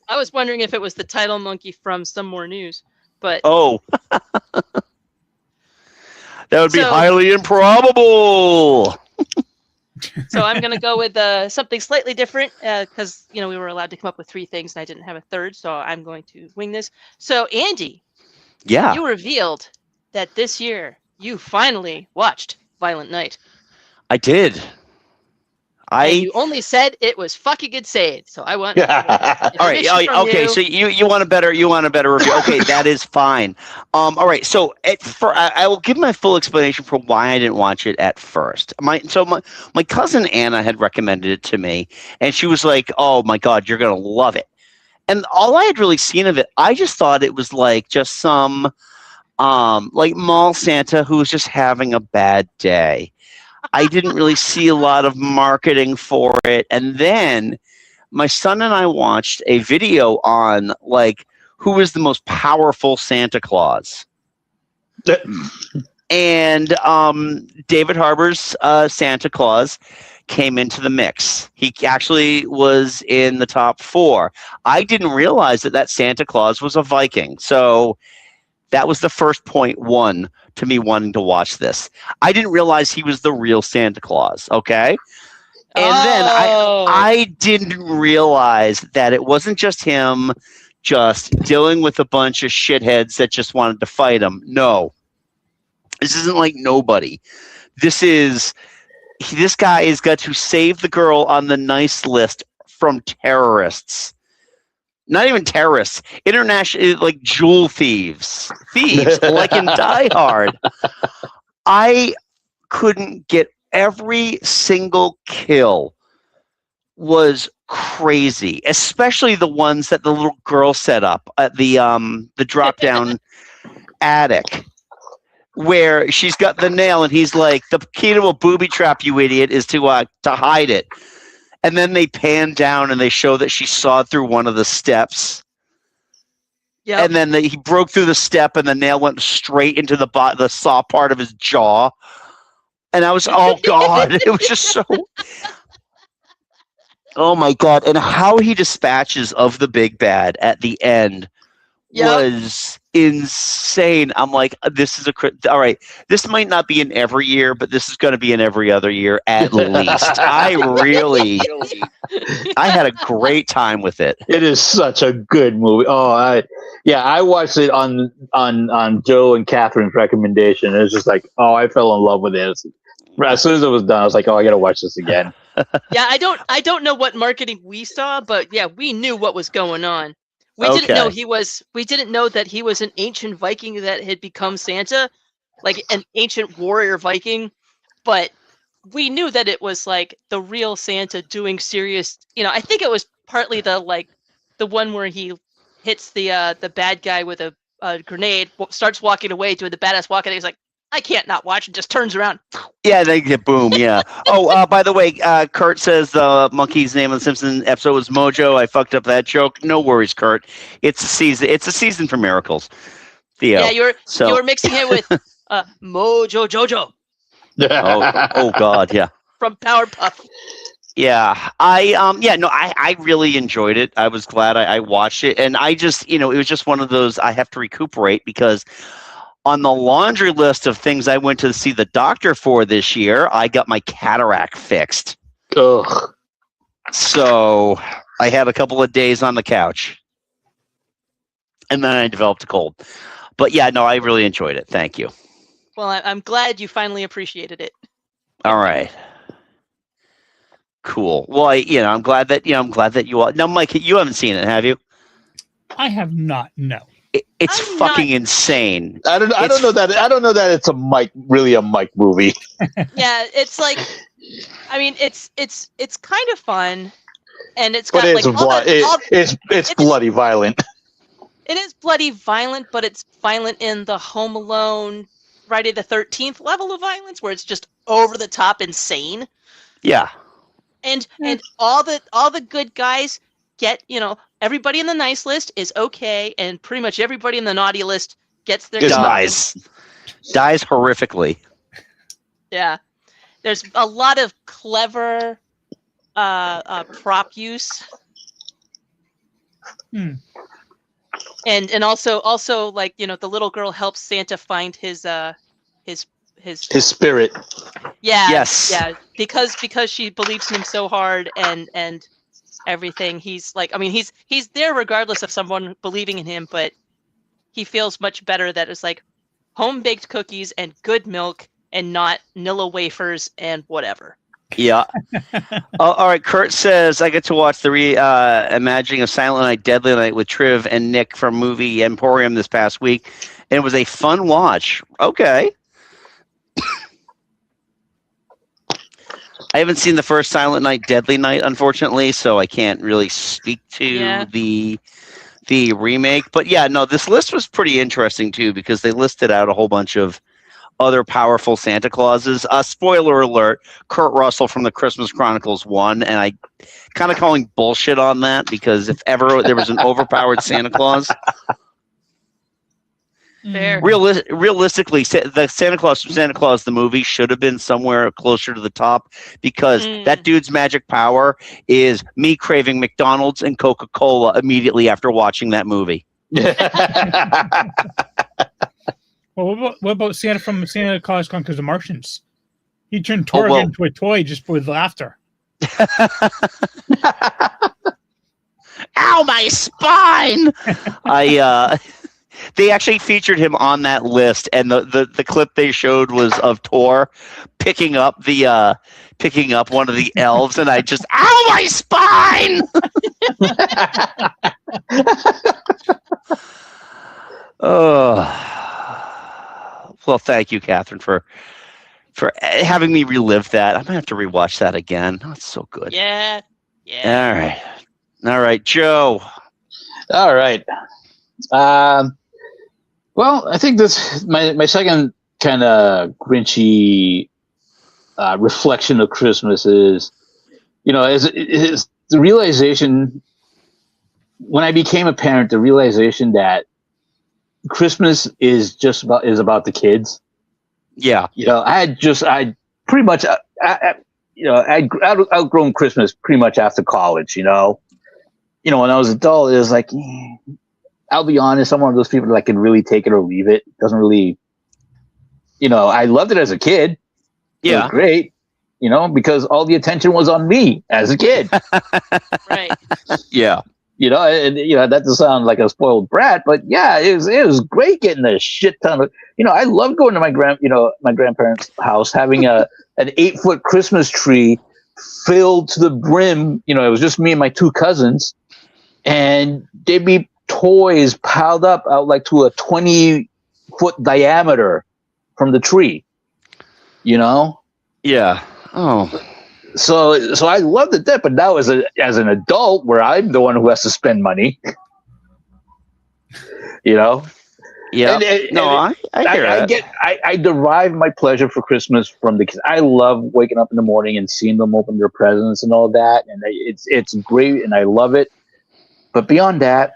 I was wondering if it was the title monkey from Some More News, but... Oh. That would be highly improbable. So I'm going to go with something slightly different because, we were allowed to come up with 3 things and I didn't have a third, so I'm going to wing this. So, Andy, you revealed that this year you finally watched Violent Night. I did. And you only said it was fucking insane, so I want. All right. Okay. So you want a better review? Okay, that is fine. All right. So I will give my full explanation for why I didn't watch it at first. My cousin Anna had recommended it to me, and she was like, "Oh my God, you're gonna love it." And all I had really seen of it, I just thought it was like just some like mall Santa who was just having a bad day. I didn't really see a lot of marketing for it. And then my son and I watched a video on like who is the most powerful Santa Claus. And David Harbour's Santa Claus came into the mix. He actually was in the top 4. I didn't realize that Santa Claus was a Viking. So that was the first .1 to me wanting to watch this. I didn't realize he was the real Santa Claus, okay? And then I didn't realize that it wasn't just him just dealing with a bunch of shitheads that just wanted to fight him. No. This isn't like Nobody. This guy has got to save the girl on the nice list from terrorists. Not even terrorists. International, like jewel thieves. Thieves, like in Die Hard. I couldn't get every single kill was crazy, especially the ones that the little girl set up at the drop down attic, where she's got the nail and he's like, the key to a booby trap, you idiot, is to hide it. And then they pan down and they show that she sawed through one of the steps. Yeah. And then he broke through the step and the nail went straight into the saw part of his jaw. And I was, oh God, it was just so, oh my God. And how he dispatches of the big bad at the end was insane. I'm like, all right, this might not be in every year, but this is going to be in every other year at least. I had a great time with it. It is such a good movie. Oh, I watched it on Joe and Catherine's recommendation. It was just like, oh, I fell in love with it. As soon as it was done, I was like, oh, I got to watch this again. Yeah, I don't know what marketing we saw, but yeah, we knew what was going on. We didn't know that he was an ancient Viking that had become Santa, like an ancient warrior Viking, but we knew that it was like the real Santa doing serious, I think it was partly the one where he hits the bad guy with a grenade, starts walking away, doing the badass walk, and he's like, I can't not watch, and just turns around. Yeah, they get boom. Yeah. Oh, by the way, Kurt says the monkey's name on the Simpsons episode was Mojo. I fucked up that joke. No worries, Kurt. It's a season. It's a season for miracles. Theo. Yeah, you were mixing it with Mojo Jojo. oh God, yeah. From Powerpuff. Yeah, I really enjoyed it. I was glad I watched it, and I just, it was just one of those I have to recuperate because. On the laundry list of things I went to see the doctor for this year, I got my cataract fixed. Ugh. So I had a couple of days on the couch. And then I developed a cold. But yeah, no, I really enjoyed it. Thank you. Well, I'm glad you finally appreciated it. All right. Cool. Well, I'm glad that you all. Now, Mike, you haven't seen it, have you? I have not. No. It's fucking insane. I don't know that it's a Mike movie. Yeah, it's like, I mean, it's kind of fun, and it's got it's bloody violent. It is bloody violent, but it's violent in the Home Alone, Friday the 13th level of violence, where it's just over the top insane. Yeah. And all the good guys get, everybody in the nice list is okay, and pretty much everybody in the naughty list gets their dies horrifically. Yeah, there's a lot of clever prop use, and also like the little girl helps Santa find his spirit. Yeah. Yes. Yeah, because she believes in him so hard and everything. He's like, I mean, he's there regardless of someone believing in him, but he feels much better that it's like home baked cookies and good milk and not Nilla wafers and whatever. Yeah. All right. Kurt says I get to watch the reimagining of Silent Night, Deadly Night with Triv and Nick from Movie Emporium this past week, and it was a fun watch. Okay. I haven't seen the first Silent Night, Deadly Night, unfortunately, so I can't really speak to the remake. But yeah, no, this list was pretty interesting too because they listed out a whole bunch of other powerful Santa Clauses. Spoiler alert: Kurt Russell from the Christmas Chronicles won, and I kind of calling bullshit on that because if ever there was an overpowered Santa Claus, Fair. Realistically, the Santa Claus the movie should have been somewhere closer to the top because that dude's magic power is me craving McDonald's and Coca-Cola immediately after watching that movie. Well, what about Santa from Santa Claus Conquers the Martians? He turned Torg into a toy just with laughter. Ow, my spine! They actually featured him on that list, and the clip they showed was of Tor picking up one of the elves, and I just, ow, my spine! Well, thank you, Catherine, for having me relive that. I'm gonna have to rewatch that again. Oh, it's so good. Yeah. All right, Joe. All right. Well, I think this my second kind of Grinchy reflection of Christmas is, is the realization when I became a parent, the realization that Christmas is about the kids. Yeah. I pretty much I'd outgrown Christmas pretty much after college. When I was an adult, it was like, I'll be honest, I'm one of those people that can really take it or leave it. Doesn't really, I loved it as a kid. Yeah. It was great, because all the attention was on me as a kid. Right. Yeah. That doesn't sound like a spoiled brat, but yeah, it was great getting a shit ton of, I love going to my grandparents' house, having an 8-foot Christmas tree filled to the brim. It was just me and my 2 cousins, and they'd be toys piled up out like to a 20-foot diameter from the tree. Yeah. Oh. So I loved it then, but now as an adult, where I'm the one who has to spend money, Yeah. I hear that. I derive my pleasure for Christmas from the kids. I love waking up in the morning and seeing them open their presents and all that, and it's great, and I love it. But beyond that,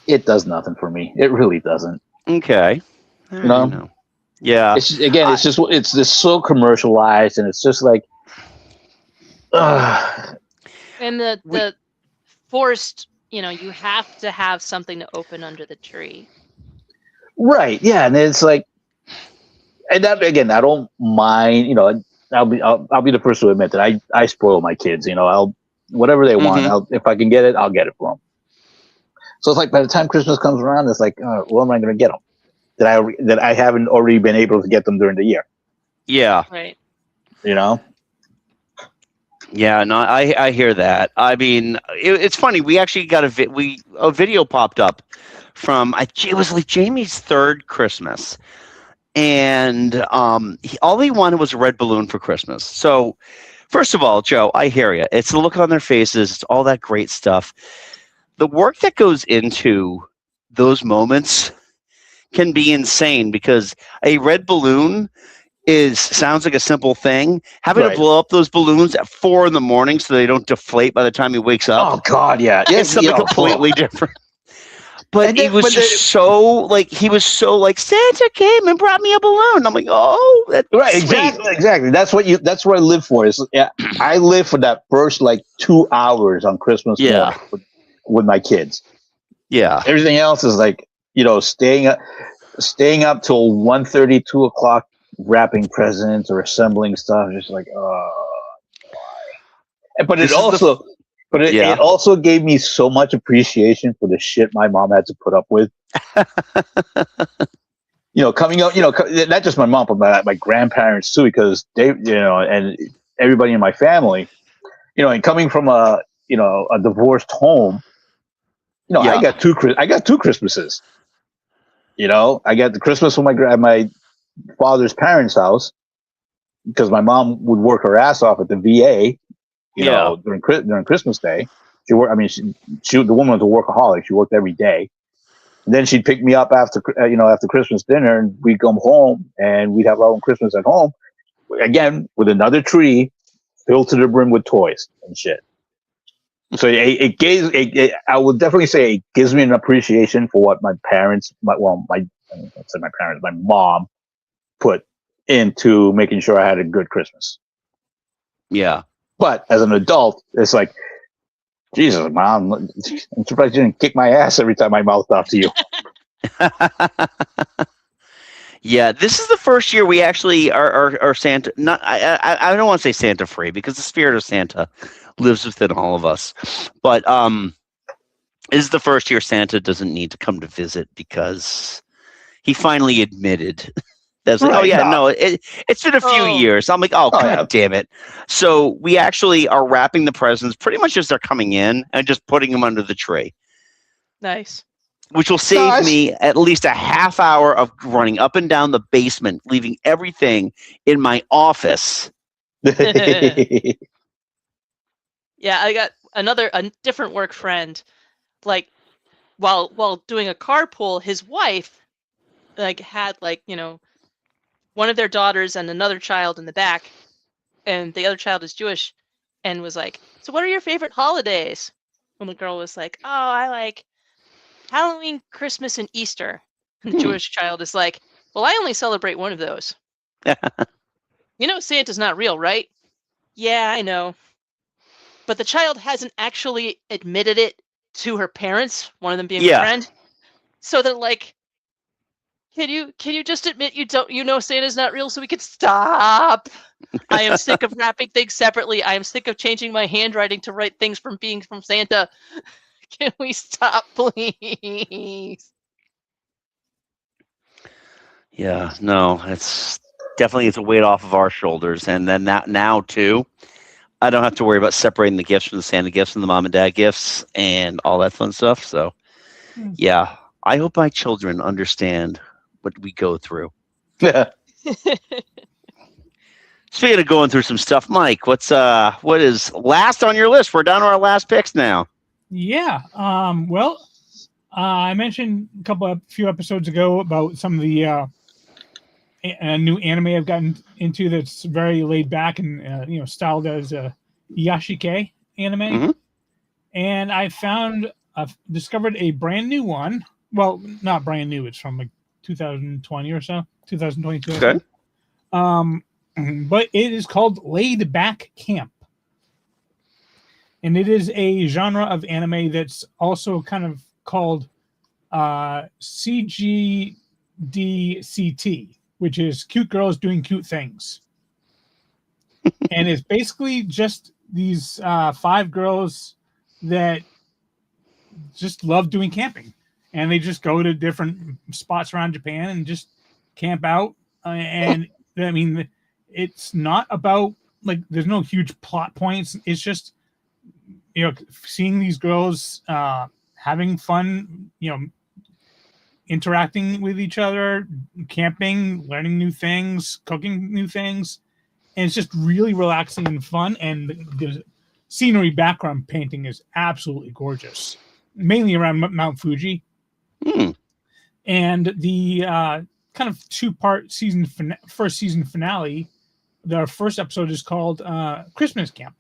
it does nothing for me. It really doesn't. Okay. No. Yeah. It's just so commercialized, and it's just like. And the forced, you have to have something to open under the tree. Right. Yeah. And it's like, and that, again, I don't mind, I'll be the first to admit that I spoil my kids, I'll, whatever they want, if I can get it, I'll get it for them. So it's like, by the time Christmas comes around, it's like, what am I going to get them that I haven't already been able to get them during the year? Yeah. Right. Yeah, no, I hear that. I mean, it's funny. We actually got a video popped up from it was like Jamie's 3rd Christmas, and all he wanted was a red balloon for Christmas. So, first of all, Joe, I hear you. It's the look on their faces. It's all that great stuff. The work that goes into those moments can be insane because a red balloon sounds like a simple thing. Having to blow up those balloons at 4 a.m. so they don't deflate by the time he wakes up. Oh God, yeah, It's something completely different. But he was so Santa came and brought me a balloon. I'm like, oh, that's right, sweet. exactly. That's what I live for. I live for that first 2 hours on Christmas morning with my kids. Yeah. Everything else is staying up till 1:30, 2 o'clock. Wrapping presents or assembling stuff, just like but it also gave me so much appreciation for the shit my mom had to put up with. Coming up, not just my mom, but my grandparents too, because they, and everybody in my family, and coming from a divorced home, I got two Christmases. I got the Christmas from my father's parents' house, because my mom would work her ass off at the VA, during Christmas Day. She worked. I mean, she the woman was a workaholic. She worked every day. And then she'd pick me up after Christmas dinner, and we'd come home, and we'd have our own Christmas at home, again with another tree filled to the brim with toys and shit. So I would definitely say it gives me an appreciation for what my parents, my let's say my parents, my mom, put into making sure I had a good Christmas. Yeah. But as an adult, it's like, Jesus, Mom, I'm surprised you didn't kick my ass every time I mouthed off to you. Yeah, this is the first year we actually are Santa. Not I don't want to say Santa free because the spirit of Santa lives within all of us. But this is the first year Santa doesn't need to come to visit because he finally admitted that's like, Right, oh yeah, no. no, it's been a few Oh. years. I'm like, oh Oh, god yeah. damn it. So we actually are wrapping the presents pretty much as they're coming in and just putting them under the tree, Nice. which will save Nice. me at least a half hour of running up and down the basement, leaving everything in my office. Yeah, I got a different work friend. Like, while doing a carpool, his wife like had one of their daughters and another child in the back, and the other child is Jewish, and was like, "So what are your favorite holidays?" And the girl was like, "Oh, I like Halloween, Christmas, and Easter." And the Jewish child is like, "Well, I only celebrate one of those. You know Santa's not real, right?" "Yeah, I know." But the child hasn't actually admitted it to her parents, one of them being a Yeah. friend. So they're like, can you just admit you know Santa's not real so we can stop? I am sick of wrapping things separately. I am sick of changing my handwriting to write things from being from Santa. Can we stop, please? Yeah, no, it's definitely it's a weight off of our shoulders. And then that now too, I don't have to worry about separating the gifts from the Santa gifts and the mom and dad gifts and all that fun stuff. So yeah, I hope my children understand what we go through. Speaking of going through some stuff, Mike, what is last on your list? We're down to our last picks now. Yeah. Well, I mentioned a few episodes ago about some of the new anime I've gotten into that's very laid back and styled as a yashike anime. Mhm. And I've discovered a brand new one. Well, not brand new. It's from like 2020 or so, 2022. Okay. But it is called Laid Back Camp. And it is a genre of anime that's also kind of called CGDCT, which is cute girls doing cute things. And it's basically just these 5 girls that just love doing camping. And they just go to different spots around Japan and just camp out. And I mean, it's not about like there's no huge plot points. It's just seeing these girls having fun, interacting with each other, camping, learning new things, cooking new things, and it's just really relaxing and fun. And the scenery background painting is absolutely gorgeous, mainly around Mount Fuji. And the kind of 2-part first season finale, their first episode is called Christmas Camp,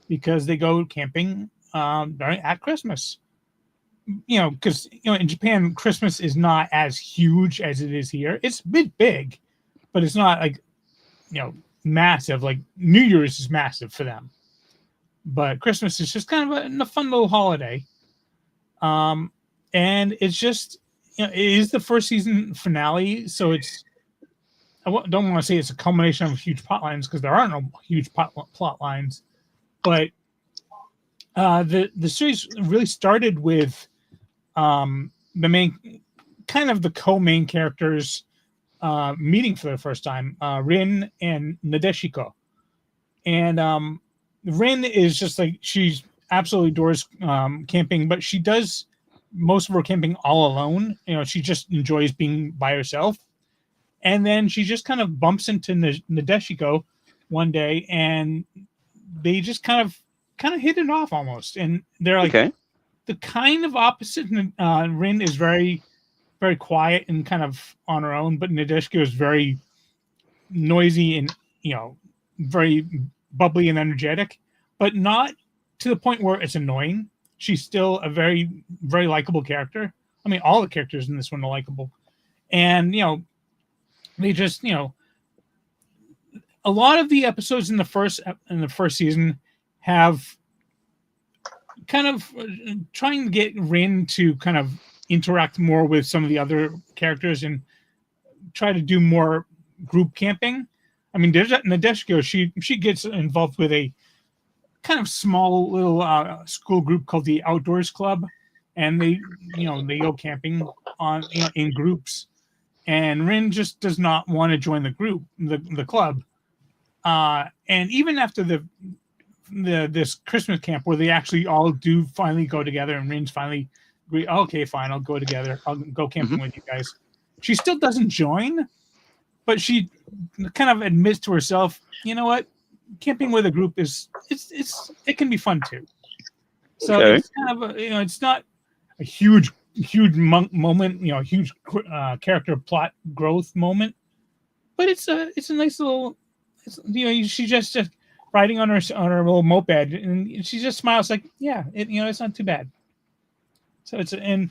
because they go camping at Christmas. Because in Japan, Christmas is not as huge as it is here. It's a bit big, but it's not like massive. Like New Year's is massive for them, but Christmas is just kind of a fun little holiday. And it's just it is the first season finale, so it's don't want to say it's a culmination of huge plot lines because there are no huge plot lines, but the series really started with the main kind of the co-main characters meeting for the first time, Rin and Nadeshiko. And Rin is just like, she's absolutely adores camping, but she does most of her camping all alone. She just enjoys being by herself. And then she just kind of bumps into Nadeshiko one day, and they just kind of hit it off almost. And they're like the kind of opposite. Rin is very, very quiet and kind of on her own, but Nadeshiko is very noisy and very bubbly and energetic, but not to the point where it's annoying. She's still a very, very likable character. I mean, all the characters in this one are likable. and they just a lot of the episodes in the first season have kind of trying to get Rin to kind of interact more with some of the other characters and try to do more group camping. I mean, Nadeshiko, she gets involved with a kind of small little school group called the Outdoors Club, and they go camping on in groups. And Rin just does not want to join the group, the club. And even after this Christmas camp where they actually all do finally go together, and Rin's finally agree, okay, fine, I'll go together. I'll go camping with you guys. She still doesn't join, but she kind of admits to herself, you know what, camping with a group it can be fun too. So it's kind of it's not a huge moment, huge character plot growth moment, but it's a nice little. She's just riding on her little moped, and she just smiles like, yeah, it's not too bad. So and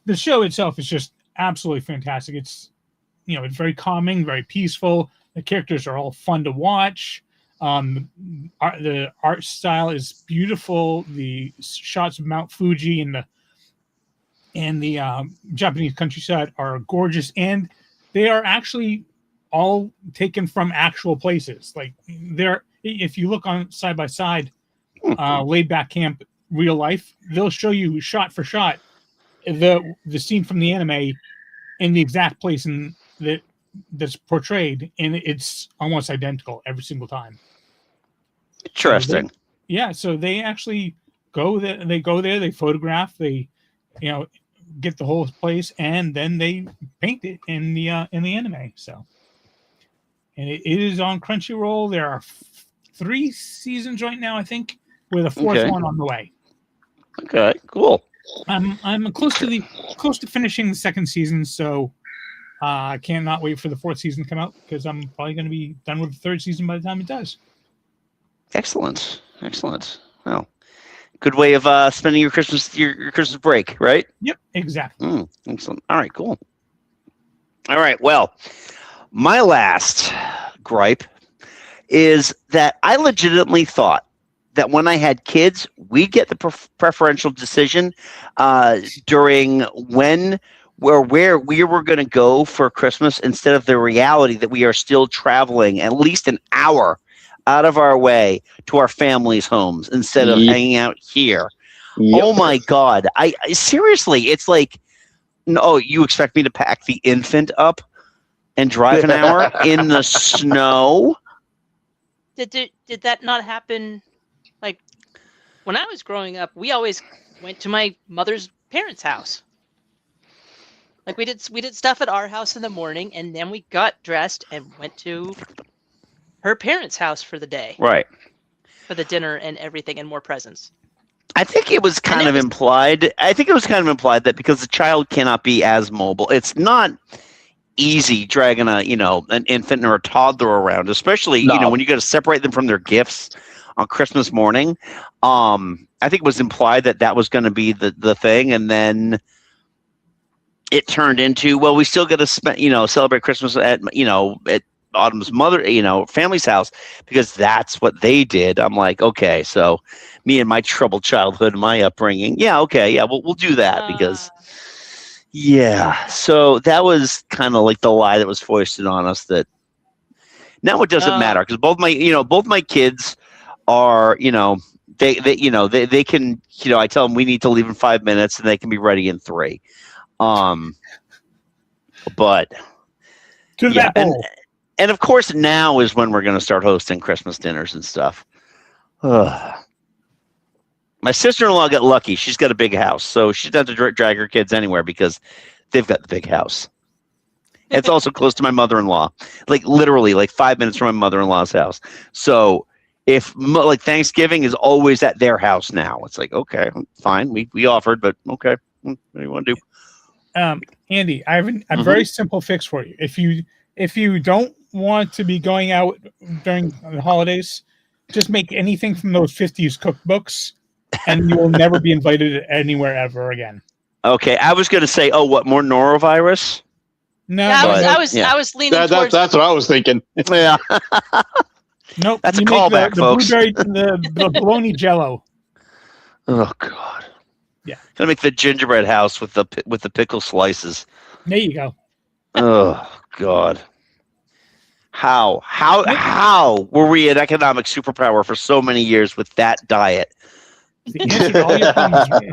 the show itself is just absolutely fantastic. It's it's very calming, very peaceful. The characters are all fun to watch. The art style is beautiful. The shots of Mount Fuji and the Japanese countryside are gorgeous, and they are actually all taken from actual places. Like if you look on side by side, Laid Back Camp real life, they'll show you shot for shot the scene from the anime in the exact place that's portrayed, and it's almost identical every single time. Interesting. So they actually go there. They go there. They photograph. They, get the whole place, and then they paint it in the anime. So, and it is on Crunchyroll. There are 3 seasons right now, I think, with a 4th one on the way. Okay, cool. I'm close to finishing the 2nd season, so I cannot wait for the 4th season to come out, because I'm probably going to be done with the 3rd season by the time it does. Excellent. Well, good way of spending your Christmas break, right? Yep, exactly. Excellent. All right, cool. All right, well, my last gripe is that I legitimately thought that when I had kids, we get the preferential decision during where we were going to go for Christmas, instead of the reality that we are still traveling at least an hour out of our way to our families' homes instead of hanging out here. Yep. Oh my God. I seriously, it's like, no, you expect me to pack the infant up and drive an hour in the snow? Did that not happen? Like, when I was growing up, we always went to my mother's parents' house. Like, we did stuff at our house in the morning, and then we got dressed and went to her parents' house for the day. Right. For the dinner and everything, and more presents. I think it was kind of implied. I think it was kind of implied that because the child cannot be as mobile, it's not easy dragging an infant or a toddler around, especially when you got to separate them from their gifts on Christmas morning. I think it was implied that was going to be the thing, and then it turned into, well, we still got to celebrate Christmas at Autumn's mother, family's house, because that's what they did. I'm like, okay, so me and my troubled childhood, my upbringing, we'll do that because, so that was kind of like the lie that was foisted on us. That now it doesn't matter, because both my kids are, they can, I tell them we need to leave in 5 minutes, and they can be ready in 3. But to that bowl. And of course, now is when we're going to start hosting Christmas dinners and stuff. My sister-in-law got lucky. She's got a big house, so she doesn't have to drag her kids anywhere because they've got the big house. And it's also close to my mother-in-law, like literally like 5 minutes from my mother-in-law's house. So if like Thanksgiving is always at their house now, it's like, okay, fine. We offered, but okay, what do you want to do? Andy, I have a very simple fix for you. If you don't want to be going out during the holidays, just make anything from those 50s cookbooks, and you will never be invited anywhere ever again. Okay, I was going to say, what, more norovirus? No, Yeah, But- I was leaning towards. That's what I was thinking. Yeah. nope. That's a you make callback, the folks. blueberry, the bologna jello. Oh God. Yeah. Gonna make the gingerbread house with the pickle slices. There you go. Oh God. How were we an economic superpower for so many years with that diet? The answer to all your problems.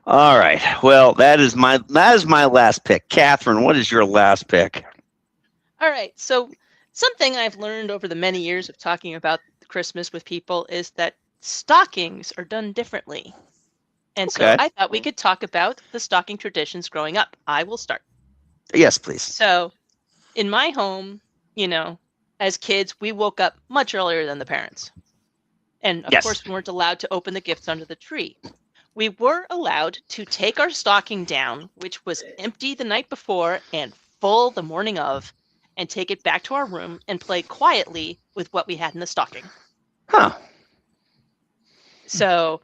All right. Well, that is my last pick. Catherine, what is your last pick? All right. So something I've learned over the many years of talking about Christmas with people is that stockings are done differently. And so Okay. I thought we could talk about the stocking traditions growing up. I will start. Yes, please. So in my home, as kids, we woke up much earlier than the parents. And of Yes. course, we weren't allowed to open the gifts under the tree. We were allowed to take our stocking down, which was empty the night before and full the morning of, and take it back to our room and play quietly with what we had in the stocking. Huh. So,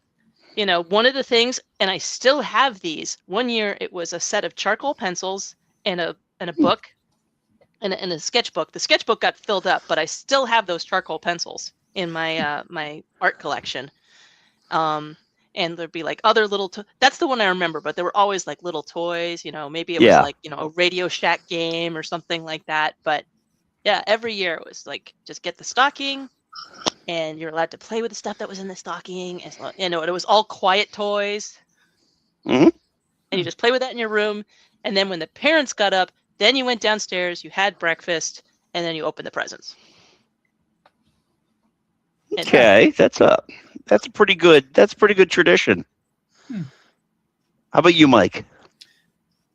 one of the things, and I still have these. One year it was a set of charcoal pencils and a book and a sketchbook. The sketchbook got filled up, but I still have those charcoal pencils in my my art collection. And there'd be like other little that's the one I remember, but there were always like little toys, maybe it was Yeah. like, a Radio Shack game or something like that. But yeah, every year it was like, just get the stocking and you're allowed to play with the stuff that was in the stocking. And, and it was all quiet toys. Mhm. And you just play with that in your room. And then when the parents got up, then you went downstairs, you had breakfast, and then you opened the presents. And Okay, that's a pretty good tradition. Hmm. How about you, Mike?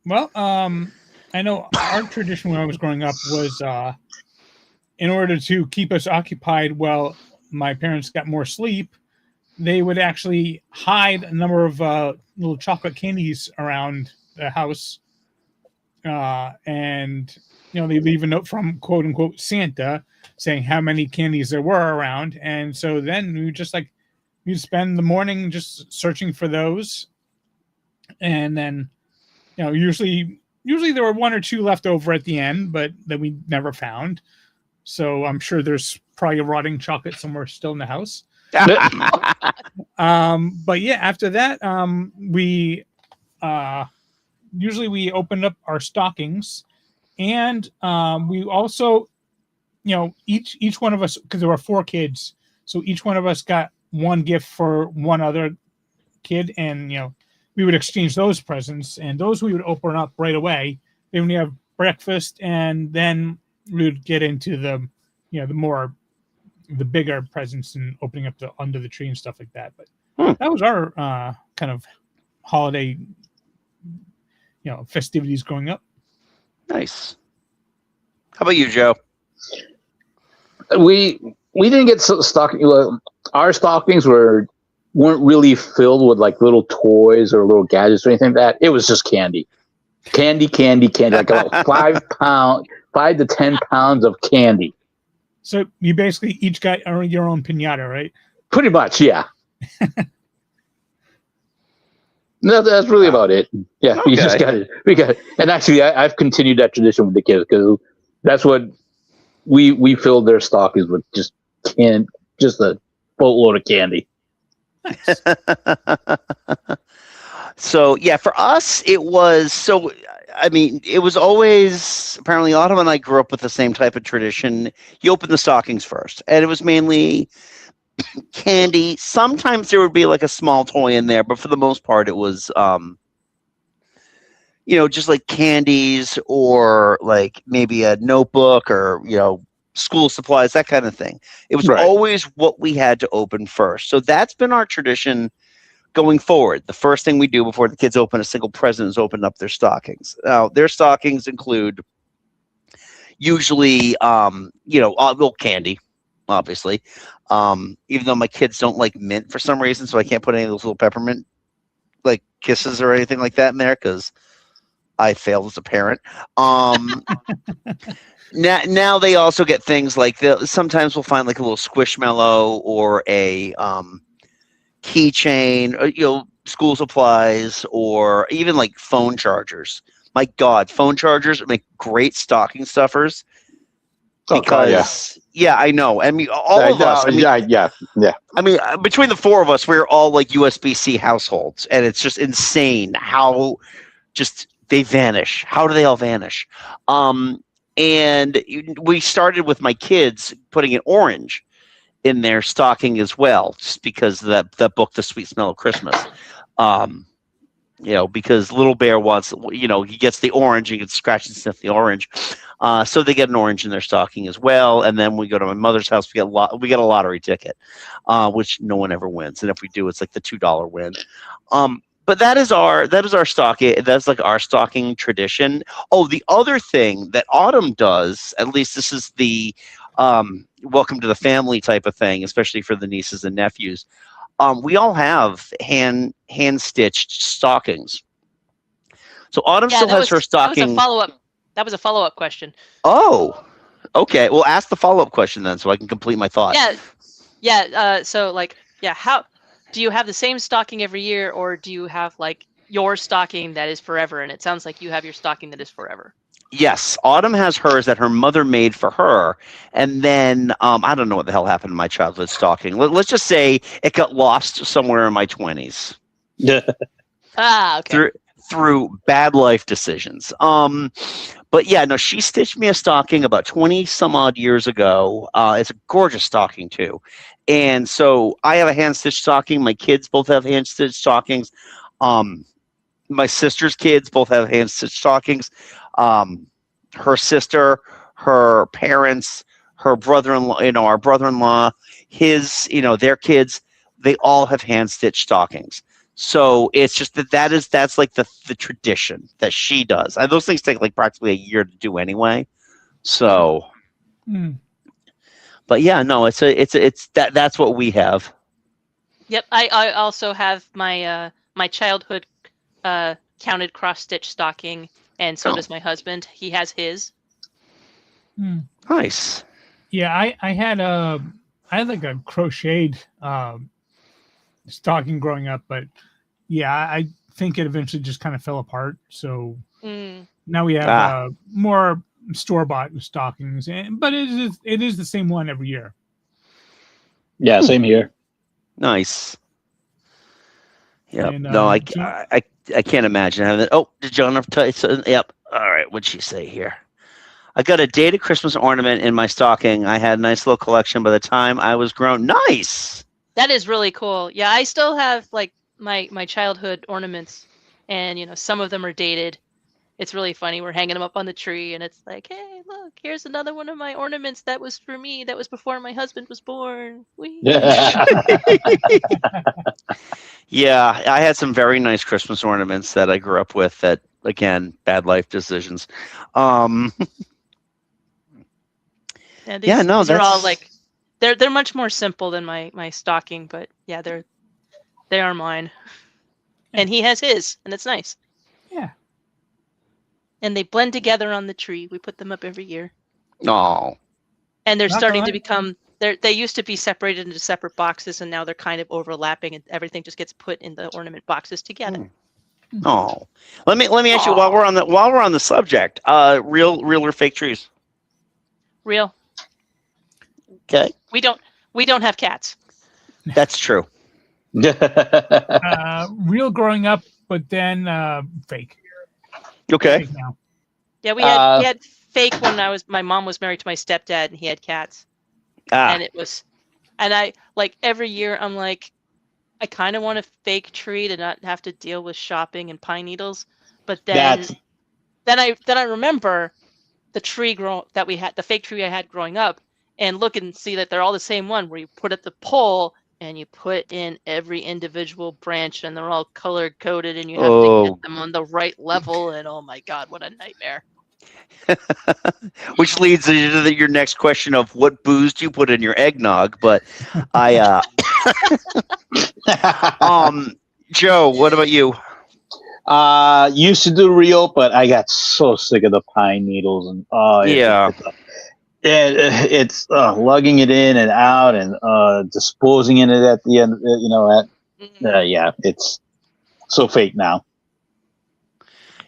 Well, I know our tradition when I was growing up was in order to keep us occupied while my parents got more sleep, they would actually hide a number of little chocolate candies around the house. And they leave a note from quote unquote Santa saying how many candies there were around. And so then we'd spend the morning just searching for those. And then, usually there were one or two left over at the end, but that we never found. So I'm sure there's probably a rotting chocolate somewhere still in the house. But yeah, after that, we usually we opened up our stockings, and we also, each one of us, because there were 4 kids, so each one of us got one gift for one other kid, and we would exchange those presents, and those we would open up right away. Then we have breakfast, and then we would get into the bigger presents and opening up the under the tree and stuff like that. But that was our kind of holiday, festivities growing up. Nice. How about you, Joe? We didn't get stocking. Our stockings weren't really filled with like little toys or little gadgets or anything like that. It was just candy, like about 5 to 10 pounds of candy. So you basically each got your own piñata, right? Pretty much, yeah. No, that's really about it. Yeah, Okay. you just got it. We got it. And actually, I've continued that tradition with the kids because that's what we filled their stockings with, just a boatload of candy. Nice. So yeah, for us it was it was always, apparently Autumn and I grew up with the same type of tradition. You open the stockings first, and it was mainly candy. Sometimes there would be like a small toy in there, but for the most part it was just like candies or like maybe a notebook or school supplies, that kind of thing. It was Right. always what we had to open first. So that's been our tradition going forward. The first thing we do before the kids open a single present is open up their stockings. Now, their stockings include usually, little candy, obviously. Even though my kids don't like mint for some reason, so I can't put any of those little peppermint like kisses or anything like that in there because I failed as a parent. Now they also get things like sometimes we'll find like a little squishmallow or a keychain, school supplies, or even like phone chargers. My God, phone chargers make great stocking stuffers. Oh, God, Because I know. I mean, all of us. I mean, yeah. I mean, between the four of us, we're all like USB-C households, and it's just insane how just they vanish. How do they all vanish? And we started with my kids putting an orange in their stocking as well, just because of that book, The Sweet Smell of Christmas. Because little bear wants, he gets the orange, he can scratch and sniff the orange. So they get an orange in their stocking as well. And then we go to my mother's house, we get a lottery ticket, which no one ever wins. And if we do, it's like the $2 win. But that is our stocking. That's like our stocking tradition. Oh, the other thing that Autumn does, at least this is the welcome to the family type of thing, especially for the nieces and nephews. We all have hand stitched stockings. So Autumn still has her stocking. That was a follow-up question. Oh, okay. Well, ask the follow-up question then, so I can complete my thought. Yeah. How do you have the same stocking every year, or do you have like your stocking that is forever? And it sounds like you have your stocking that is forever. Yes, Autumn has hers that her mother made for her, and then I don't know what the hell happened to my childhood stocking. Let's just say it got lost somewhere in my 20s. Okay. Through bad life decisions. But yeah, no, she stitched me a stocking about 20 some odd years ago. It's a gorgeous stocking too, and so I have a hand stitched stocking. My kids both have hand stitched stockings. My sister's kids both have hand stitched stockings. Her sister, her parents, her brother-in-law, our brother-in-law, his, their kids, they all have hand stitched stockings. So it's just that's like the tradition that she does. And those things take like practically a year to do anyway. So, but yeah, no, that's what we have. Yep. I also have my my childhood counted cross-stitch stocking, and so does my husband. He has his. Nice. Yeah, I had like a crocheted stocking growing up, but yeah, I think it eventually just kind of fell apart. So now we have more store-bought stockings, but it is the same one every year. Yeah, same here. Nice. Yeah. And, No, I can't imagine having it. Oh, did John tell you something? Yep. All right. What'd she say here? I got a dated Christmas ornament in my stocking. I had a nice little collection by the time I was grown. Nice. That is really cool. Yeah, I still have like my childhood ornaments, and some of them are dated. It's really funny. We're hanging them up on the tree, and it's like, hey, look, here's another one of my ornaments that was for me. That was before my husband was born. Yeah, I had some very nice Christmas ornaments that I grew up with that, again, bad life decisions. These are all like, they're much more simple than my stocking, but yeah, they are mine. And he has his, and it's nice. Yeah. And they blend together on the tree. We put them up every year. Oh. And they're starting to become, they used to be separated into separate boxes, and now they're kind of overlapping, and everything just gets put in the ornament boxes together. Oh. Let me ask you, while we're on the subject, real or fake trees? Real. Okay. We don't have cats. That's true. Real growing up, but then fake. Okay. Fake now. Yeah, we had fake when my mom was married to my stepdad, and he had cats. And I like every year I'm like, I kind of want a fake tree to not have to deal with shopping and pine needles, but then I remember the tree that we had, the fake tree I had growing up, and look and see that they're all the same one, where you put at the pole and you put in every individual branch, and they're all color coded, and you have to get them on the right level. And oh my God, what a nightmare! Which leads into your next question of what booze do you put in your eggnog? But Joe, what about you? Used to do real, but I got so sick of the pine needles, and it's lugging it in and out, and disposing in it at the end. Yeah, it's so fake now.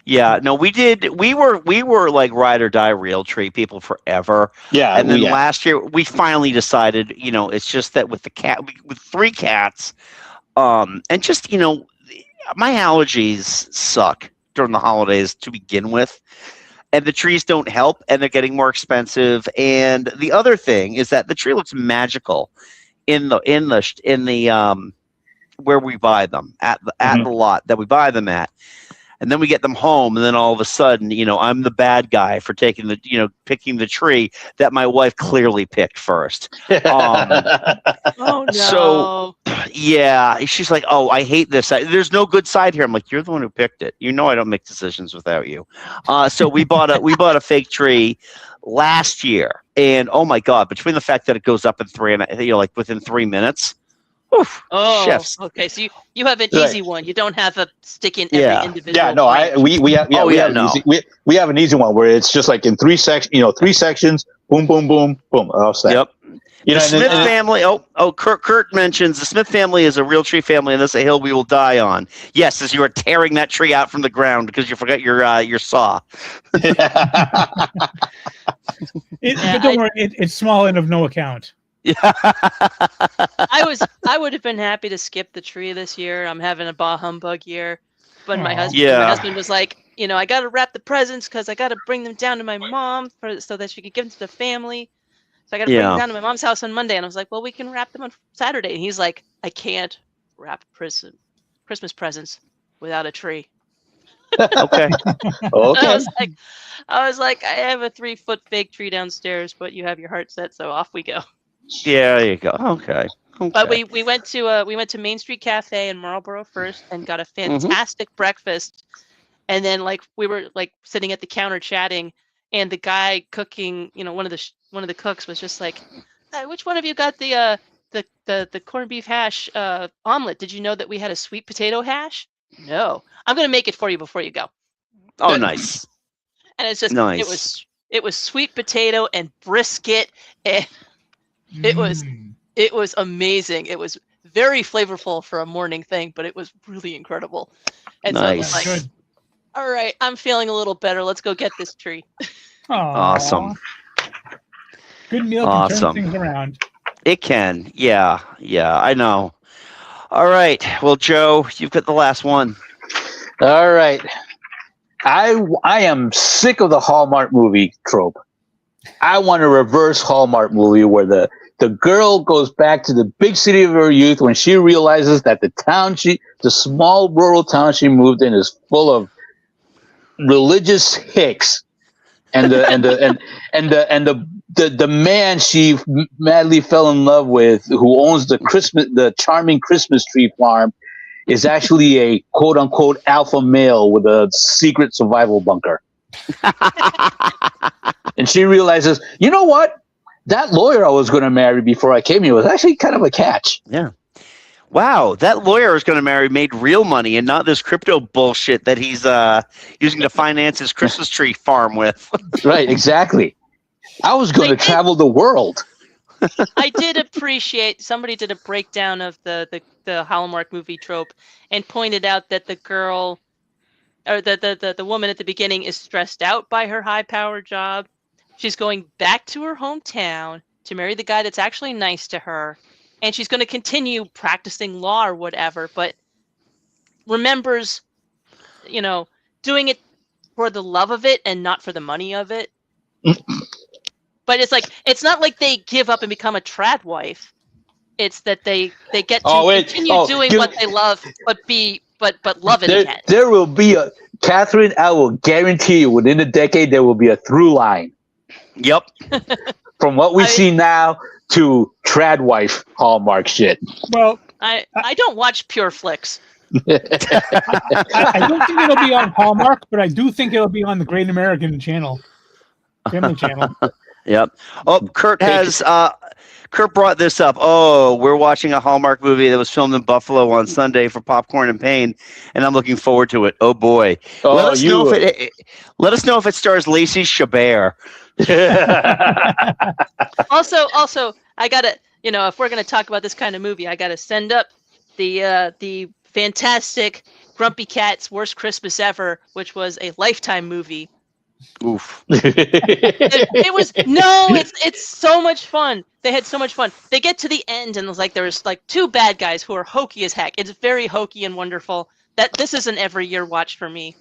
Yeah, no, we did. We were like ride or die real tree people forever. Yeah, And then yeah. last year we finally decided, it's just that with the cat, with three cats, and just my allergies suck during the holidays to begin with, and the trees don't help, and they're getting more expensive. And the other thing is that the tree looks magical in the where we buy them at the lot that we buy them at. And then we get them home, and then all of a sudden, I'm the bad guy for picking the tree that my wife clearly picked first. Oh no. So, yeah, she's like, "Oh, I hate this. There's no good side here." I'm like, "You're the one who picked it. You know I don't make decisions without you." So we bought a fake tree last year, and oh my god, between the fact that it goes up in like within 3 minutes. Oof, Oh, chefs. okay. So you have an Right. easy one. You don't have to stick in Yeah. every individual. Yeah, no, branch. we have Oh, we yeah, have no. we have an easy one where it's just like in three sections, boom, boom, boom, boom, all set. Yep. You The know, Smith family. Kurt mentions the Smith family is a real tree family, and that's a hill we will die on. Yes, as you are tearing that tree out from the ground because you forgot your saw. But don't worry, it's small and of no account. Yeah. I would have been happy to skip the tree this year. I'm having a bah humbug year, but my Aw. Yeah. husband was like, I got to wrap the presents because I got to bring them down to my mom so that she could give them to the family. So I got to bring them down to my mom's house on Monday, and I was like, well, we can wrap them on Saturday. And he's like, I can't wrap Christmas presents without a tree. Okay. Okay. I was like, I have a 3-foot fake tree downstairs, but you have your heart set, so off we go. Yeah, there you go. Okay. But we went to Main Street Cafe in Marlboro first and got a fantastic breakfast, and then we were sitting at the counter chatting, and the guy cooking, one of the cooks was just like, hey, which one of you got the corned beef hash omelet? Did you know that we had a sweet potato hash? No, I'm gonna make it for you before you go. Oh, nice. And it's just Nice. it was sweet potato and brisket, and it was amazing. It was very flavorful for a morning thing, but it was really incredible. And so it was Nice. like, Good. all right, I'm feeling a little better. Let's go get this tree. Aw. Awesome. Good meal can Awesome. turn things around. It can. Yeah, I know. All right. Well, Joe, you've got the last one. All right. I am sick of the Hallmark movie trope. I want a reverse Hallmark movie where the girl goes back to the big city of her youth when she realizes that the small rural town she moved in is full of religious hicks, and the man she madly fell in love with, who owns the charming Christmas tree farm, is actually a quote unquote alpha male with a secret survival bunker. And she realizes, you know what? That lawyer I was going to marry before I came here was actually kind of a catch. Yeah. Wow, that lawyer is going to made real money and not this crypto bullshit that he's using to finance his Christmas tree farm with. Right, exactly. I was going to travel the world. I did appreciate somebody did a breakdown of the Hallmark movie trope and pointed out that the girl or the woman at the beginning is stressed out by her high-powered job. She's going back to her hometown to marry the guy that's actually nice to her, and she's going to continue practicing law or whatever, but remembers, doing it for the love of it and not for the money of it. But it's not like they give up and become a trad wife. It's that they get to continue doing what they love, but love it again. There will be Catherine, I will guarantee you within a decade there will be a through line. Yep. From what we see now to trad wife Hallmark shit. Well, I don't watch pure flicks. I don't think it'll be on Hallmark, but I do think it'll be on the Great American Channel, Family Channel. Yep. Oh, Kurt brought this up. Oh, we're watching a Hallmark movie that was filmed in Buffalo on Sunday for Popcorn and Pain, and I'm looking forward to it. Oh boy. Let us know if it stars Lacey Chabert. Also, I gotta, if we're gonna talk about this kind of movie, I gotta send up the fantastic Grumpy Cat's Worst Christmas Ever, which was a Lifetime movie. Oof. It was no, it's so much fun. They had so much fun. They get to the end and there's like two bad guys who are hokey as heck. It's very hokey and wonderful. That this is an every year watch for me.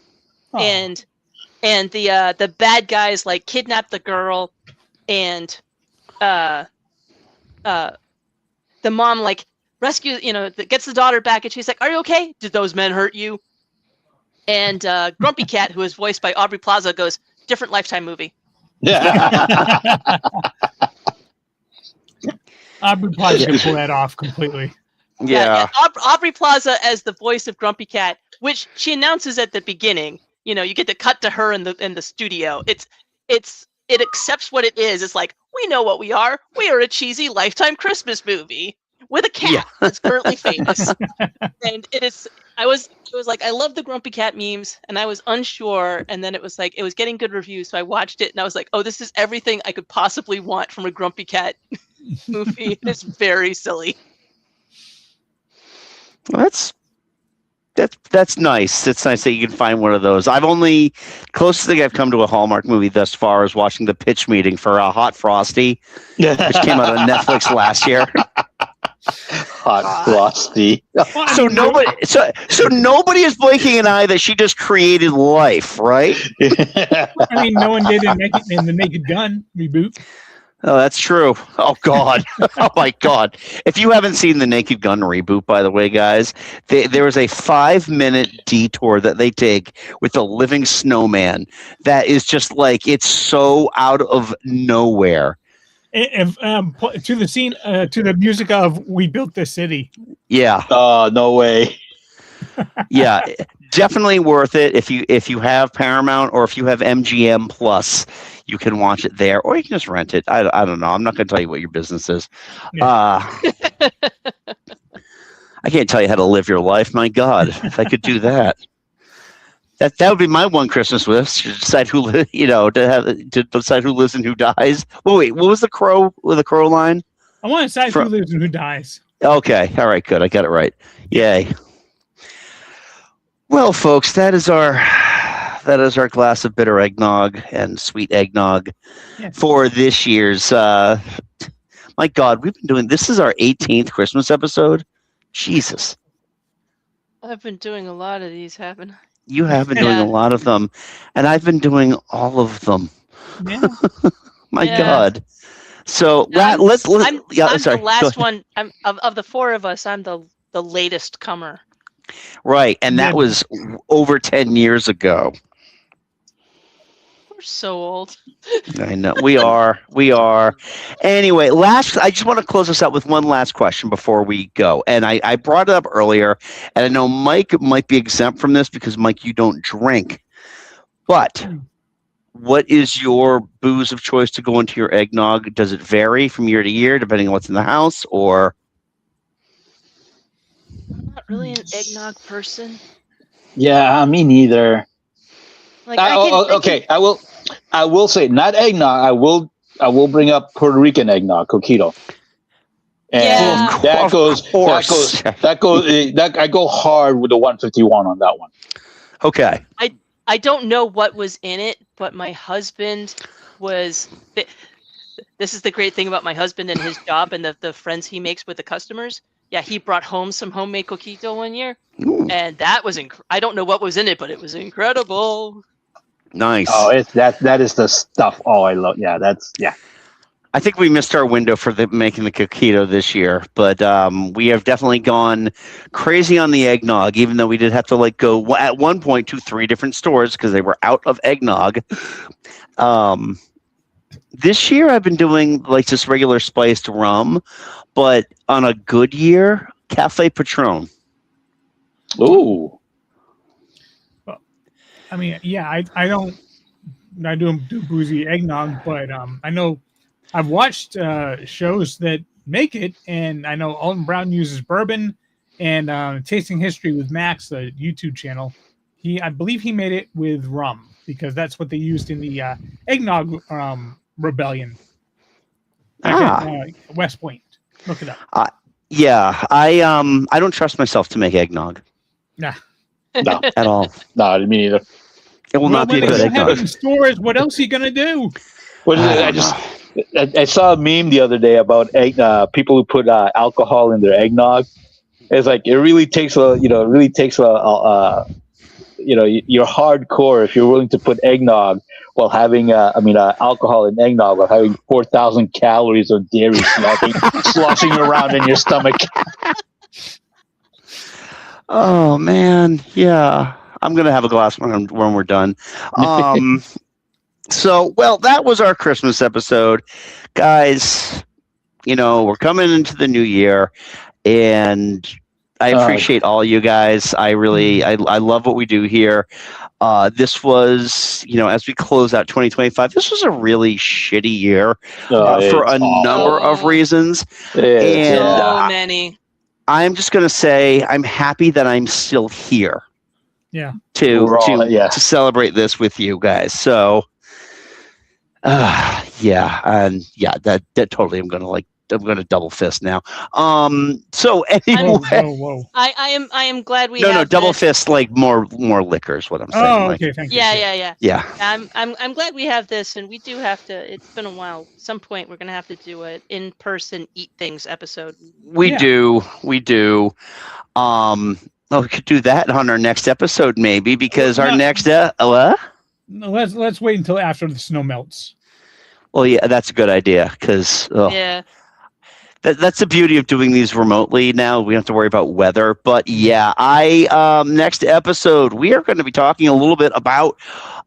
Oh. And the bad guys like kidnap the girl, and the mom like rescues, gets the daughter back, and she's like, "Are you okay? Did those men hurt you?" And Grumpy Cat, who is voiced by Aubrey Plaza, goes, "Different Lifetime movie." Aubrey Plaza can pull that off completely. Yeah. Aubrey Plaza as the voice of Grumpy Cat, which she announces at the beginning. You get to cut to her in the studio. It accepts what it is. It's like, we know what we are. We are a cheesy Lifetime Christmas movie with a cat that's currently famous. And it is. It was like, I love the Grumpy Cat memes, and I was unsure. And then it was like, it was getting good reviews, so I watched it, and I was like, oh, this is everything I could possibly want from a Grumpy Cat movie. It's very silly. Well, that's nice. It's nice that you can find one of those. Closest thing I've come to a Hallmark movie thus far is watching the pitch meeting for Hot Frosty, which came out on Netflix last year. Hot Frosty. So nobody is blinking an eye that she just created life, right? I mean, no one did in the Naked Gun reboot. Oh, that's true. Oh, God. Oh, my God. If you haven't seen the Naked Gun reboot, by the way, guys, there is a 5-minute detour that they take with the living snowman that is just like, it's so out of nowhere. To the scene, to the music of "We Built This City." Yeah. Oh, no way. Yeah, definitely worth it if you have Paramount or if you have MGM Plus. You can watch it there, or you can just rent it. I don't know. I'm not going to tell you what your business is. Yeah. I can't tell you how to live your life. My God, if I could do that, that would be my one Christmas wish: to decide to decide who lives and who dies. Well, wait, what was the crow line? I want to decide who lives and who dies. Okay, all right, good. I got it right. Yay. Well, folks, that is our glass of bitter eggnog and sweet eggnog for this year's. My God, we've been doing this is our 18th Christmas episode. Jesus, I've been doing a lot of these, haven't I? You have been doing a lot of them, and I've been doing all of them. Yeah. My God. So let's. I'm sorry. the last one. I'm of the four of us. I'm the latest comer. Right, and that was over 10 years ago. We're so old. I know we are. Anyway, I just want to close this out with one last question before we go. And I brought it up earlier, and I know Mike might be exempt from this because, Mike, you don't drink. But what is your booze of choice to go into your eggnog? Does it vary from year to year depending on what's in the house, or? I'm not really an eggnog person. Yeah, me neither. Like, I will say not eggnog. I will bring up Puerto Rican eggnog, coquito. And I go hard with the 151 on that one. Okay. I don't know what was in it, but my husband was. This is the great thing about my husband and his job and the friends he makes with the customers. Yeah, he brought home some homemade coquito one year, and that was I don't know what was in it, but it was incredible. Nice. Oh, that is the stuff. Oh, I love. Yeah, I think we missed our window for making the coquito this year, but we have definitely gone crazy on the eggnog, even though we did have to go at one point to 3 different stores because they were out of eggnog. This year I've been doing just regular spiced rum, but on a good year, Cafe Patron. Ooh. I mean, yeah, I don't do boozy eggnog, but I know I've watched shows that make it, and I know Alton Brown uses bourbon, and Tasting History with Max, the YouTube channel, I believe he made it with rum because that's what they used in the eggnog rebellion at West Point. Look it up. Yeah, I don't trust myself to make eggnog. Nah. No, at all. no, me neither. It will Well, not be when a they good don't have eggnog. it in stores, what else are you gonna do? What is it? I don't know. I saw a meme the other day about people who put alcohol in their eggnog. It's like it really takes you're hardcore if you're willing to put eggnog while having alcohol in eggnog while having 4,000 calories of dairy sloshing around in your stomach. Oh man, yeah. I'm gonna have a glass when we're done. So well, that was our Christmas episode, guys. We're coming into the new year, and I appreciate all you guys. I really, I love what we do here. This was, as we close out 2025, this was a really shitty year for a number of reasons. And So many. I'm just going to say I'm happy that I'm still here. Yeah. To celebrate this with you guys. So, that totally I'm going to double fist now. So anyway, whoa. I am glad we no, double this. fist, like more liquor is what I'm saying. Oh, Mike. okay, thank you. Yeah. I'm glad we have this, and we do have to. It's been a while. At some point, we're gonna have to do an in-person eat things episode. We do. We could do that on our next episode, maybe, because our next what? No, let's wait until after the snow melts. Well, yeah, that's a good idea because that's the beauty of doing these remotely now. We don't have to worry about weather. But yeah, next episode we are going to be talking a little bit about,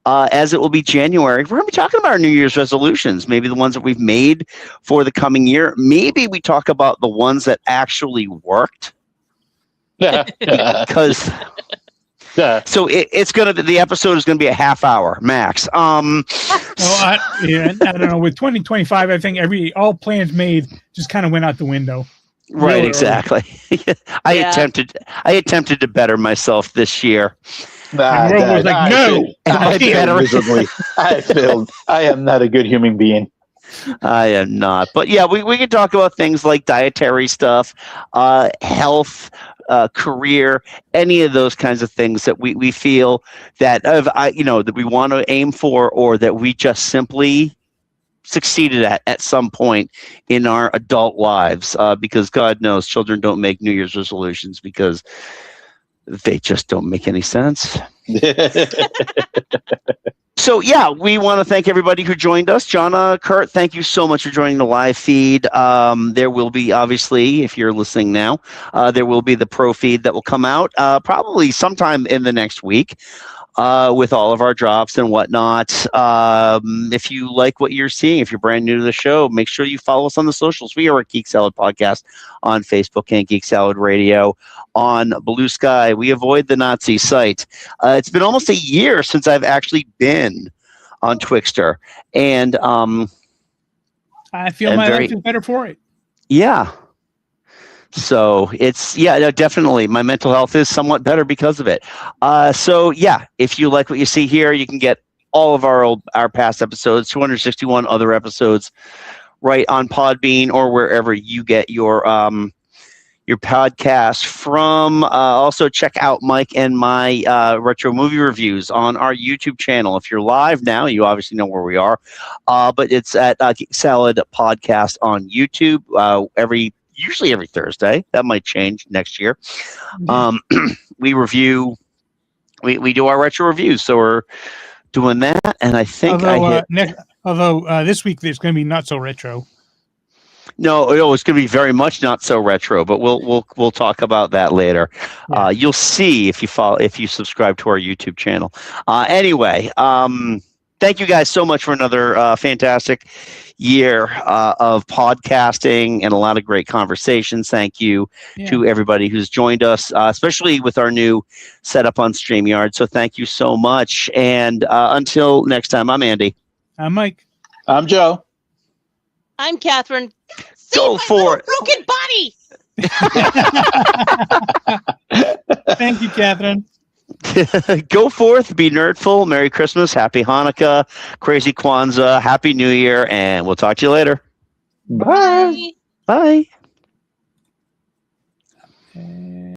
as it will be January, we're going to be talking about our New Year's resolutions, maybe the ones that we've made for the coming year. Maybe we talk about the ones that actually worked. Because so the episode is going to be a half hour max. I don't know. With 2025, I think all plans made just kind of went out the window. Right, really exactly. I attempted to better myself this year. Was like, no, I failed miserably. I failed. I am not a good human being. I am not. But yeah, we can talk about things like dietary stuff, health, career, any of those kinds of things that we feel that that we want to aim for, or that we just simply succeeded at some point in our adult lives, because God knows children don't make New Year's resolutions because they just don't make any sense. So yeah, we want to thank everybody who joined us. Jonna, Kurt, thank you so much for joining the live feed. There will be, obviously, if you're listening now, there will be the pro feed that will come out probably sometime in the next week with all of our drops and whatnot. If you like what you're seeing, if you're brand new to the show, make sure you follow us on the socials. We are a Geek Salad Podcast on Facebook and Geek Salad Radio on Blue Sky. We avoid the Nazi site. It's been almost a year since I've actually been on Twixter, and I feel my life is better for it. Yeah. So definitely my mental health is somewhat better because of it. So yeah, if you like what you see here, you can get all of our past episodes, 261 other episodes, right on Podbean or wherever you get your podcast from. Also check out Mike and my retro movie reviews on our YouTube channel. If you're live now, you obviously know where we are, but it's at Geek Salad Podcast on YouTube usually every Thursday. That might change next year. We review, we do our retro reviews, so we're doing that. And I think although this week there's going to be not so retro. No, it's going to be very much not so retro, but we'll talk about that later. Yeah. You'll see if you subscribe to our YouTube channel. Anyway, thank you guys so much for another fantastic year of podcasting and a lot of great conversations. Thank you to everybody who's joined us, especially with our new setup on StreamYard. So thank you so much. And until next time, I'm Andy. I'm Mike. I'm Joe. I'm Catherine. Go for it. Broken body. Thank you, Catherine. Go forth, be nerdful. Merry Christmas, Happy Hanukkah, Crazy Kwanzaa, Happy New Year, and we'll talk to you later. Bye. Bye.